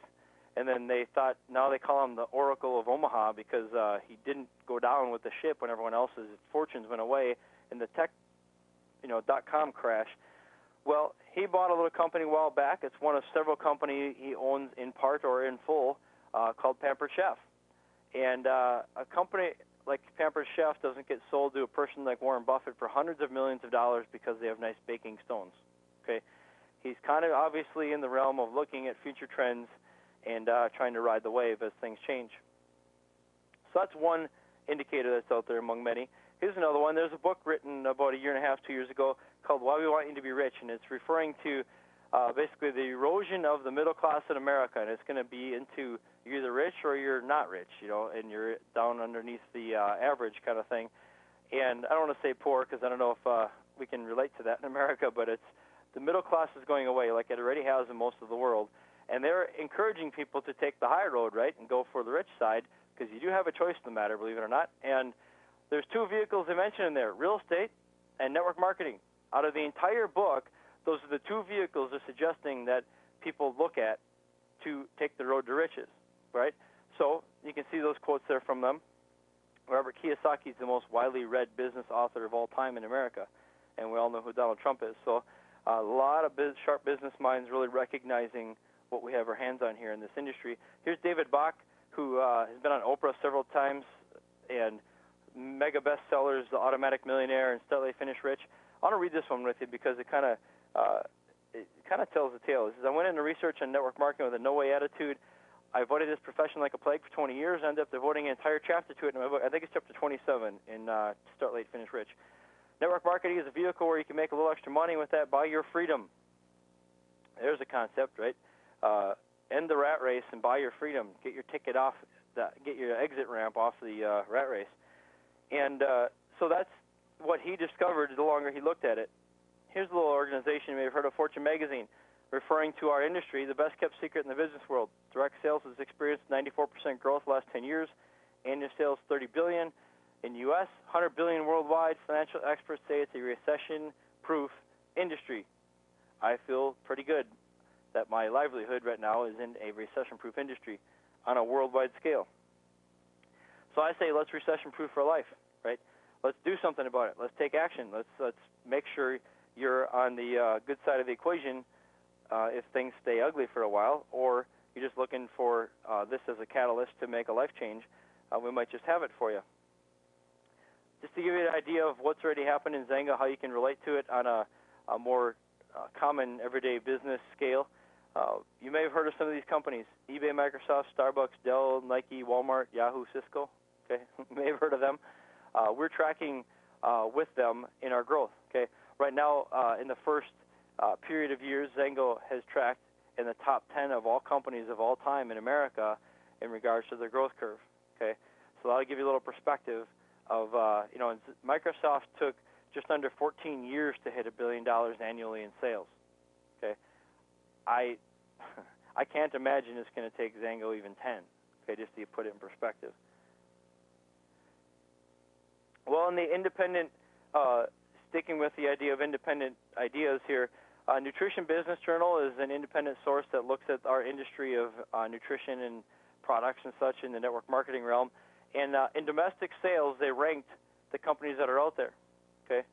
And then they thought, now they call him the Oracle of Omaha because he didn't go down with the ship when everyone else's fortunes went away in the tech, .com crash. Well, he bought a little company a while back. It's one of several companies he owns in part or in full called Pampered Chef. And a company like Pampered Chef doesn't get sold to a person like Warren Buffett for hundreds of millions of dollars because they have nice baking stones. Okay, he's kind of obviously in the realm of looking at future trends and trying to ride the wave as things change. So that's one indicator that's out there among many. Here's another one. There's a book written about a year and a half, 2 years ago called Why We Want You to Be Rich, and it's referring to basically the erosion of the middle class in America, and it's going to be into you're either rich or you're not rich, and you're down underneath the average kind of thing. And I don't want to say poor because I don't know if we can relate to that in America, but it's the middle class is going away like it already has in most of the world. And they're encouraging people to take the high road, right, and go for the rich side because you do have a choice in the matter, believe it or not. And there's two vehicles they mention in there, real estate and network marketing. Out of the entire book, those are the two vehicles they're suggesting that people look at to take the road to riches, right? So you can see those quotes there from them. Robert Kiyosaki is the most widely read business author of all time in America, and we all know who Donald Trump is. So a lot of sharp business minds really recognizing what we have our hands on here in this industry. Here's David Bach, who has been on Oprah several times, and mega bestsellers, The Automatic Millionaire and Start Late, Finish Rich. I want to read this one with you because it kind of tells the tale. It says, I went into research on network marketing with a no-way attitude. I avoided this profession like a plague for 20 years. I ended up devoting an entire chapter to it in my book. I think it's chapter 27 in Start Late, Finish Rich. Network marketing is a vehicle where you can make a little extra money. With that, buy your freedom. There's a concept, right? End the rat race and buy your freedom. Get your ticket off, get your exit ramp off the rat race. And so that's what he discovered the longer he looked at it. Here's a little organization you may have heard of, Fortune Magazine, referring to our industry, the best-kept secret in the business world. Direct sales has experienced 94% growth the last 10 years. Annual sales $30 billion in U.S., $100 billion worldwide. Financial experts say it's a recession-proof industry. I feel pretty good that my livelihood right now is in a recession-proof industry on a worldwide scale. So I say let's recession-proof our life, right? Let's do something about it. Let's take action. Let's make sure you're on the good side of the equation if things stay ugly for a while, or you're just looking for this as a catalyst to make a life change. We might just have it for you. Just to give you an idea of what's already happened in Zynga, how you can relate to it on a more common everyday business scale. You may have heard of some of these companies: eBay, Microsoft, Starbucks, Dell, Nike, Walmart, Yahoo, Cisco. Okay, you may have heard of them. We're tracking with them in our growth. Okay, right now in the first period of years, Zynga has tracked in the top 10 of all companies of all time in America in regards to their growth curve. Okay, so that'll give you a little perspective of Microsoft took just under 14 years to hit $1 billion annually in sales. Okay, I can't imagine it's going to take Zynga even 10. Okay, just to put it in perspective. Well, in the independent, sticking with the idea of independent ideas here, Nutrition Business Journal is an independent source that looks at our industry of nutrition and products and such in the network marketing realm. And in domestic sales, they ranked the companies that are out there. Okay.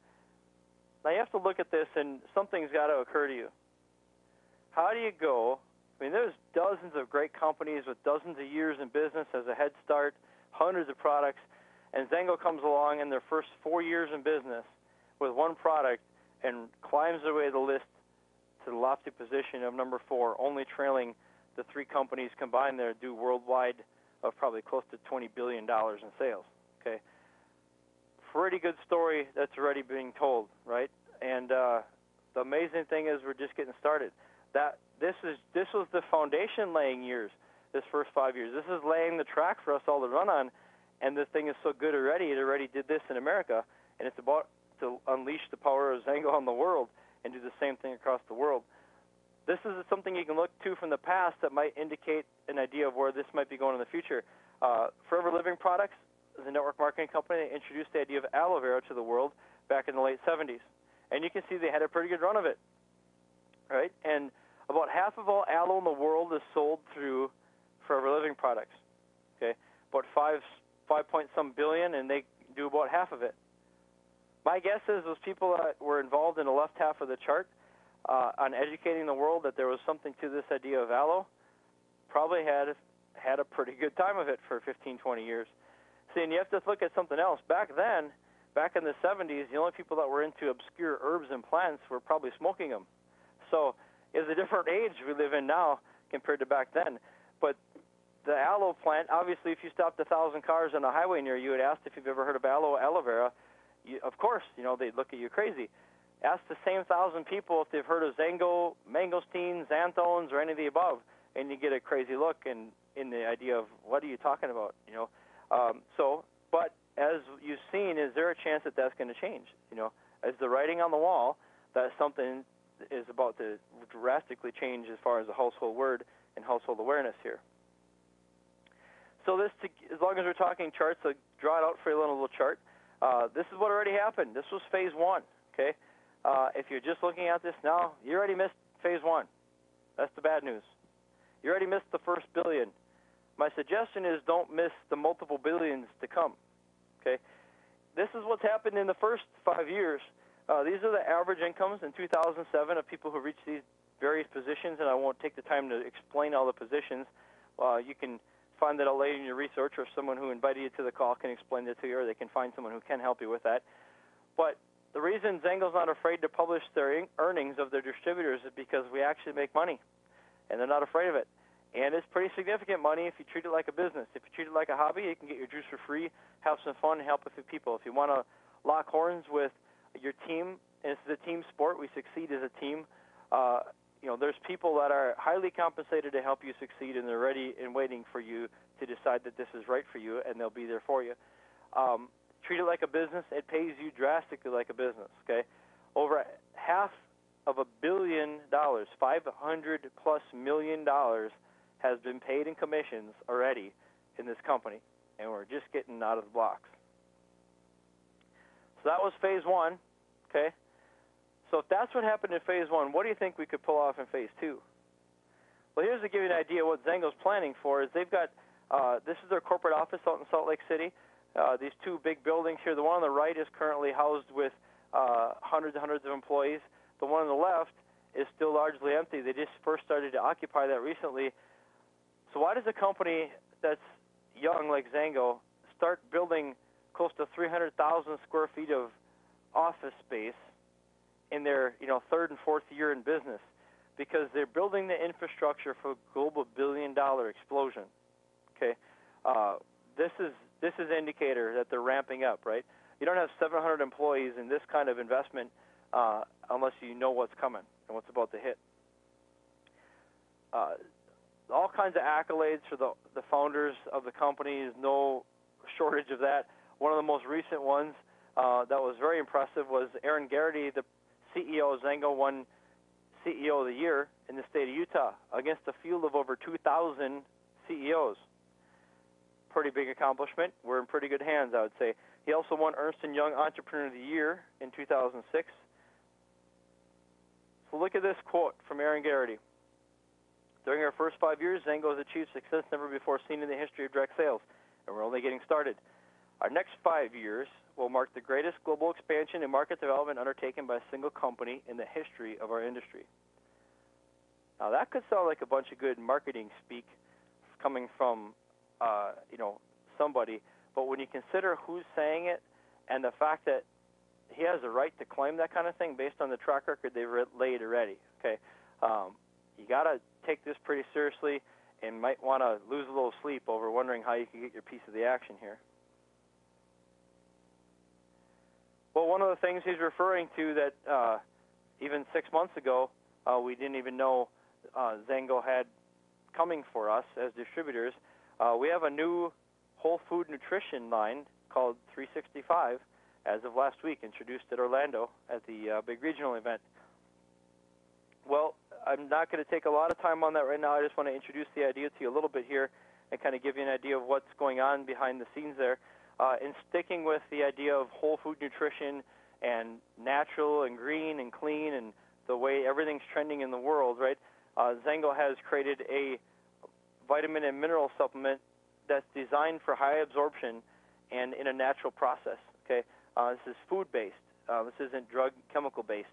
Now you have to look at this, and something's got to occur to you. How do you go? I mean, there's dozens of great companies with dozens of years in business as a head start, hundreds of products. And Zynga comes along in their first 4 years in business with one product and climbs their way the list to the lofty position of number 4, only trailing the 3 companies combined there do worldwide of probably close to $20 billion in sales. Okay, pretty good story that's already being told, right? And the amazing thing is we're just getting started. This was the foundation laying years, this first 5 years. This is laying the track for us all to run on. And this thing is so good already, it already did this in America, and it's about to unleash the power of Zynga on the world and do the same thing across the world. This is something you can look to from the past that might indicate an idea of where this might be going in the future. Forever Living Products is a network marketing company that introduced the idea of aloe vera to the world back in the late 70s. And you can see they had a pretty good run of it, right? And about half of all aloe in the world is sold through forever living products. Okay, about 5 point some billion, and they do about half of it. My guess is those people that were involved in the left half of the chart on educating the world that there was something to this idea of aloe probably had a pretty good time of it for 15, 20 years. See, and you have to look at something else. Back then, back in the 70s, the only people that were into obscure herbs and plants were probably smoking them. So it's a different age we live in now compared to back then. But the aloe plant, obviously, if you stopped 1,000 cars on a highway near you and asked if you've ever heard of aloe vera, of course, they'd look at you crazy. Ask the same 1,000 people if they've heard of zango, mangosteens, xanthones, or any of the above, and you get a crazy look in the idea of what are you talking about, But as you've seen, is there a chance that that's going to change? As the writing on the wall, that something is about to drastically change as far as the household word and household awareness here. So this, as long as we're talking charts, I'll draw it out for you, a little chart. This is what already happened. This was phase one, okay? If you're just looking at this now, you already missed phase one. That's the bad news. You already missed the first billion. My suggestion is don't miss the multiple billions to come, okay? This is what's happened in the first 5 years. These are the average incomes in 2007 of people who reached these various positions, and I won't take the time to explain all the positions. You can find that out later in your research, or someone who invited you to the call can explain it to you, or they can find someone who can help you with that. But the reason Zango's not afraid to publish their earnings of their distributors is because we actually make money, and they're not afraid of it. And it's pretty significant money if you treat it like a business. If you treat it like a hobby, you can get your juice for free, have some fun, and help a few people. If you want to lock horns with your team, and this is a team sport, we succeed as a team. There's people that are highly compensated to help you succeed, and they're ready and waiting for you to decide that this is right for you, and they'll be there for you. Treat it like a business. It pays you drastically like a business, okay? Over $500 million, $500+ million has been paid in commissions already in this company, and we're just getting out of the blocks. So that was phase one, okay? So if that's what happened in phase one, what do you think we could pull off in phase two? Well, here's to give you an idea what Zango's planning for is they've got, this is their corporate office out in Salt Lake City. These two big buildings here, the one on the right is currently housed with hundreds and hundreds of employees. The one on the left is still largely empty. They just first started to occupy that recently. So why does a company that's young like Zango start building close to 300,000 square feet of office space in their third and fourth year in business? Because they're building the infrastructure for a global billion-dollar explosion. Okay, this is an indicator that they're ramping up, right? You don't have 700 employees in this kind of investment unless you know what's coming and what's about to hit. All kinds of accolades for the founders of the company. There's no shortage of that. One of the most recent ones that was very impressive was Aaron Garrity, the CEO of Zango, won CEO of the Year in the state of Utah against a field of over 2,000 CEOs. Pretty big accomplishment. We're in pretty good hands, I would say. He also won Ernst & Young Entrepreneur of the Year in 2006. So look at this quote from Aaron Garrity. During our first 5 years, Zango has achieved success never before seen in the history of direct sales, and we're only getting started. Our next 5 years will mark the greatest global expansion and market development undertaken by a single company in the history of our industry. Now, that could sound like a bunch of good marketing speak coming from, somebody, but when you consider who's saying it and the fact that he has a right to claim that kind of thing based on the track record they've laid already, okay, you got to take this pretty seriously and might want to lose a little sleep over wondering how you can get your piece of the action here. Well, one of the things he's referring to that even 6 months ago we didn't even know Zango had coming for us as distributors, we have a new whole food nutrition line called 365 as of last week, introduced at Orlando at the big regional event. Well, I'm not going to take a lot of time on that right now. I just want to introduce the idea to you a little bit here and kind of give you an idea of what's going on behind the scenes there. In sticking with the idea of whole food nutrition and natural and green and clean and the way everything's trending in the world, right? Zango has created a vitamin and mineral supplement that's designed for high absorption and in a natural process. Okay, this is food-based. This isn't drug chemical-based.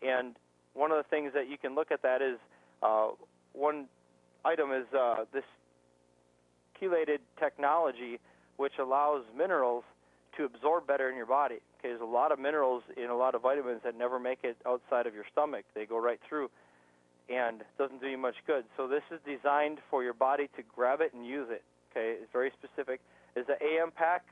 And one of the things that you can look at that is one item is this chelated technology, which allows minerals to absorb better in your body. Okay, there's a lot of minerals in a lot of vitamins that never make it outside of your stomach. They go right through, and it doesn't do you much good. So this is designed for your body to grab it and use it. Okay, it's very specific. There's an AM pack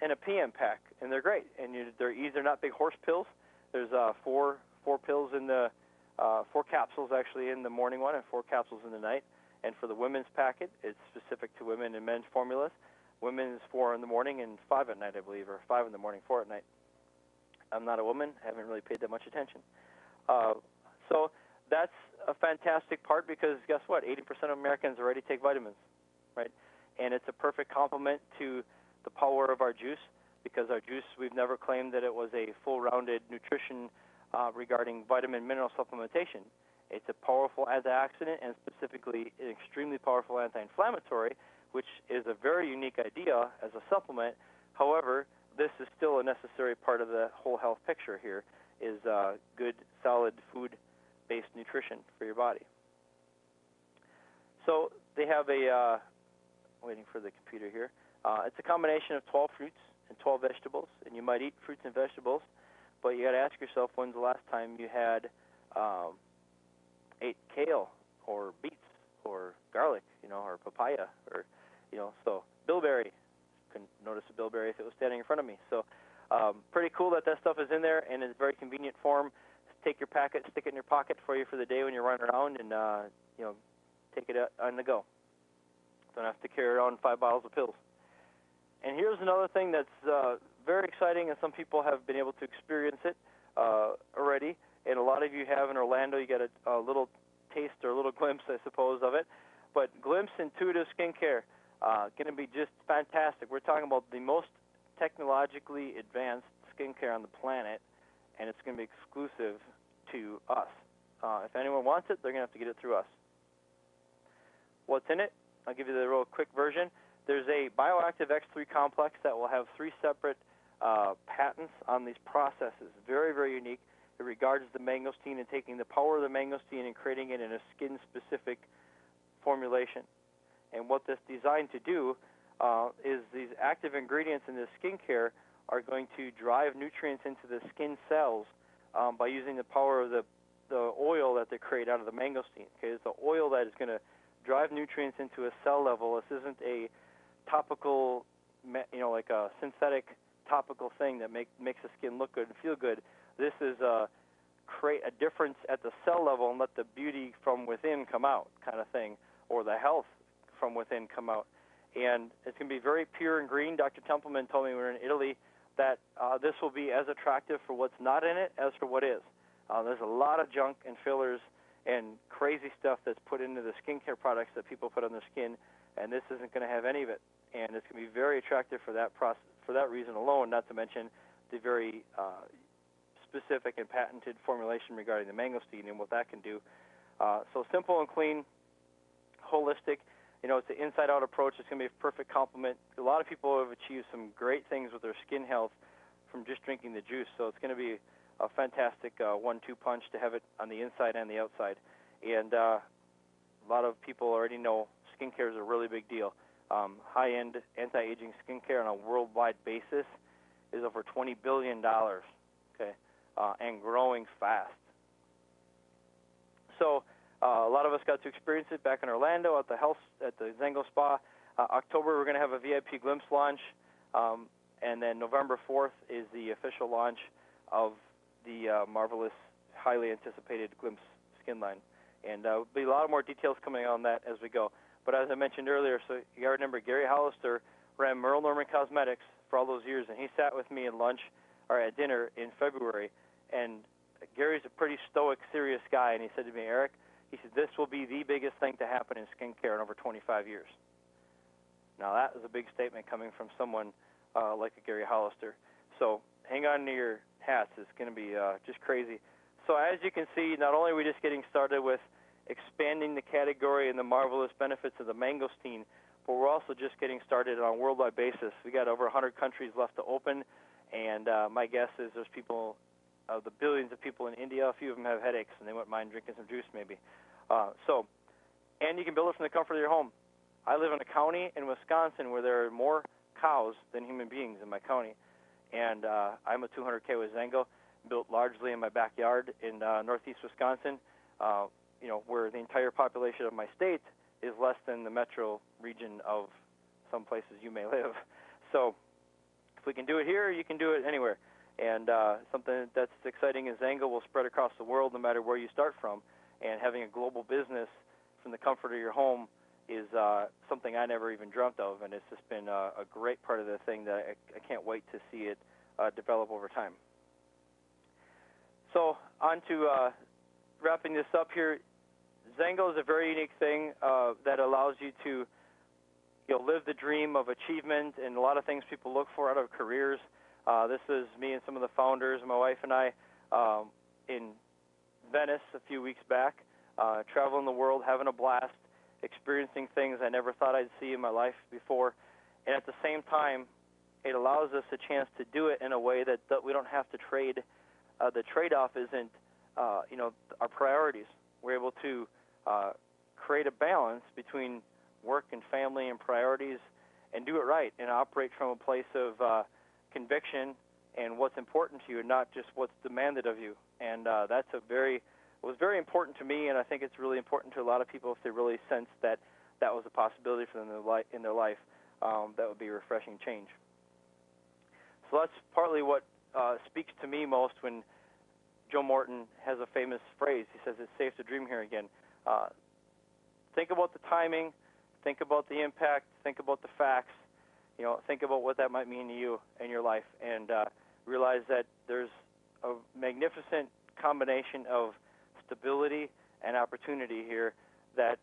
and a PM pack, and they're great. And they're either not big horse pills. There's four pills in the 4 capsules actually in the morning one and 4 capsules in the night. And for the women's packet, it's specific to women and men's formulas. Women's 4 in the morning and 5 at night, I believe, or 5 in the morning, 4 at night. I'm not a woman. I haven't really paid that much attention. So that's a fantastic part because guess what? 80% of Americans already take vitamins, right? And it's a perfect complement to the power of our juice because our juice, we've never claimed that it was a full-rounded nutrition regarding vitamin mineral supplementation. It's a powerful antioxidant and specifically an extremely powerful anti-inflammatory, which is a very unique idea as a supplement. However, this is still a necessary part of the whole health picture here, is good, solid food-based nutrition for your body. So they have a, waiting for the computer here, it's a combination of 12 fruits and 12 vegetables, and you might eat fruits and vegetables, but you got to ask yourself when's the last time you had ate kale or beets or garlic, or papaya, or, so bilberry. Couldn't notice a bilberry if it was standing in front of me. So pretty cool that stuff is in there, and it's a very convenient form. Take your packet, stick it in your pocket for you for the day when you're running around, and, take it on the go. Don't have to carry around 5 bottles of pills. And here's another thing that's very exciting, and some people have been able to experience it already, and a lot of you have in Orlando. You got a little taste or a little glimpse, I suppose, of it. But Glimpse Intuitive Skincare, going to be just fantastic. We're talking about the most technologically advanced skincare on the planet, and it's going to be exclusive to us. If anyone wants it, they're going to have to get it through us. What's in it? I'll give you the real quick version. There's a bioactive X3 complex that will have 3 separate patents on these processes. Very, very unique. It regards the mangosteen and taking the power of the mangosteen and creating it in a skin-specific formulation. And what this is designed to do is these active ingredients in this skincare are going to drive nutrients into the skin cells by using the power of the oil that they create out of the mangosteen. Okay, it's the oil that is going to drive nutrients into a cell level. This isn't a topical, like a synthetic topical thing that makes the skin look good and feel good. This is create a difference at the cell level and let the beauty from within come out kind of thing, or the health from within come out. And it's going to be very pure and green. Dr. Templeman told me when we were in Italy that this will be as attractive for what's not in it as for what is. There's a lot of junk and fillers and crazy stuff that's put into the skincare products that people put on their skin, and this isn't going to have any of it. And it's going to be very attractive for that process, for that reason alone, not to mention the very specific and patented formulation regarding the mangosteen and what that can do. So simple and clean, holistic. It's an inside-out approach. It's going to be a perfect complement. A lot of people have achieved some great things with their skin health from just drinking the juice. So it's going to be a fantastic 1-2 punch to have it on the inside and the outside. And a lot of people already know skincare is a really big deal. High-end anti-aging skincare on a worldwide basis is over $20 billion, okay, and growing fast. So a lot of us got to experience it back in Orlando at the Zengo Spa. October, we're going to have a VIP Glimpse launch, and then November 4th is the official launch of the marvelous, highly anticipated Glimpse skin line. And there'll be a lot more details coming on that as we go. But as I mentioned earlier, so you got to remember, Gary Hollister ran Merle Norman Cosmetics for all those years, and he sat with me at dinner in February. And Gary's a pretty stoic, serious guy, and he said to me, Eric, he said, this will be the biggest thing to happen in skincare in over 25 years. Now, that is a big statement coming from someone like a Gary Hollister. So hang on to your hats. It's going to be just crazy. So as you can see, not only are we just getting started with expanding the category joy and the marvelous benefits of the mangosteen, but we're also just getting started on a worldwide basis. We got over 100 countries left to open, and my guess is there's people, the billions of people in India, a few of them have headaches, and they wouldn't mind drinking some juice maybe. And you can build it from the comfort of your home. I live in a county in Wisconsin where there are more cows than human beings in my county, and I'm a 200K with Zango, built largely in my backyard in northeast Wisconsin, where the entire population of my state is less than the metro region of some places you may live. So if we can do it here, you can do it anywhere. And something that's exciting is Zango will spread across the world no matter where you start from, and having a global business from the comfort of your home is something I never even dreamt of, and it's just been a great part of the thing that I can't wait to see it develop over time. So on to wrapping this up here. Zango is a very unique thing that allows you to live the dream of achievement and a lot of things people look for out of careers. This is me and some of the founders, my wife and I, in Venice a few weeks back, traveling the world, having a blast, experiencing things I never thought I'd see in my life before. And at the same time, it allows us a chance to do it in a way that we don't have to trade. The trade-off isn't, our priorities. We're able to create a balance between work and family and priorities and do it right and operate from a place of conviction and what's important to you and not just what's demanded of you. And was very important to me, and I think it's really important to a lot of people if they really sense that that was a possibility for them in their life. That would be a refreshing change. So that's partly what speaks to me most when Joe Morton has a famous phrase. He says, "It's safe to dream here again." Think about the timing, think about the impact, think about the facts, think about what that might mean to you and your life, and realize that there's a magnificent combination of stability and opportunity here that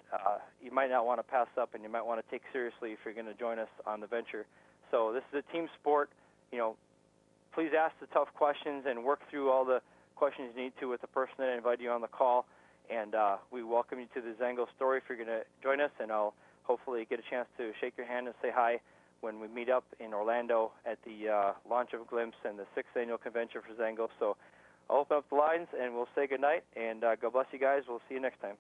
you might not want to pass up and you might want to take seriously if you're going to join us on the venture. So this is a team sport. Please ask the tough questions and work through all the questions you need to with the person that invited you on the call. And we welcome you to the Zango story if you're going to join us, and I'll hopefully get a chance to shake your hand and say hi when we meet up in Orlando at the launch of Glimpse and the 6th annual convention for Zango. So I'll open up the lines and we'll say goodnight, and God bless you guys. We'll see you next time.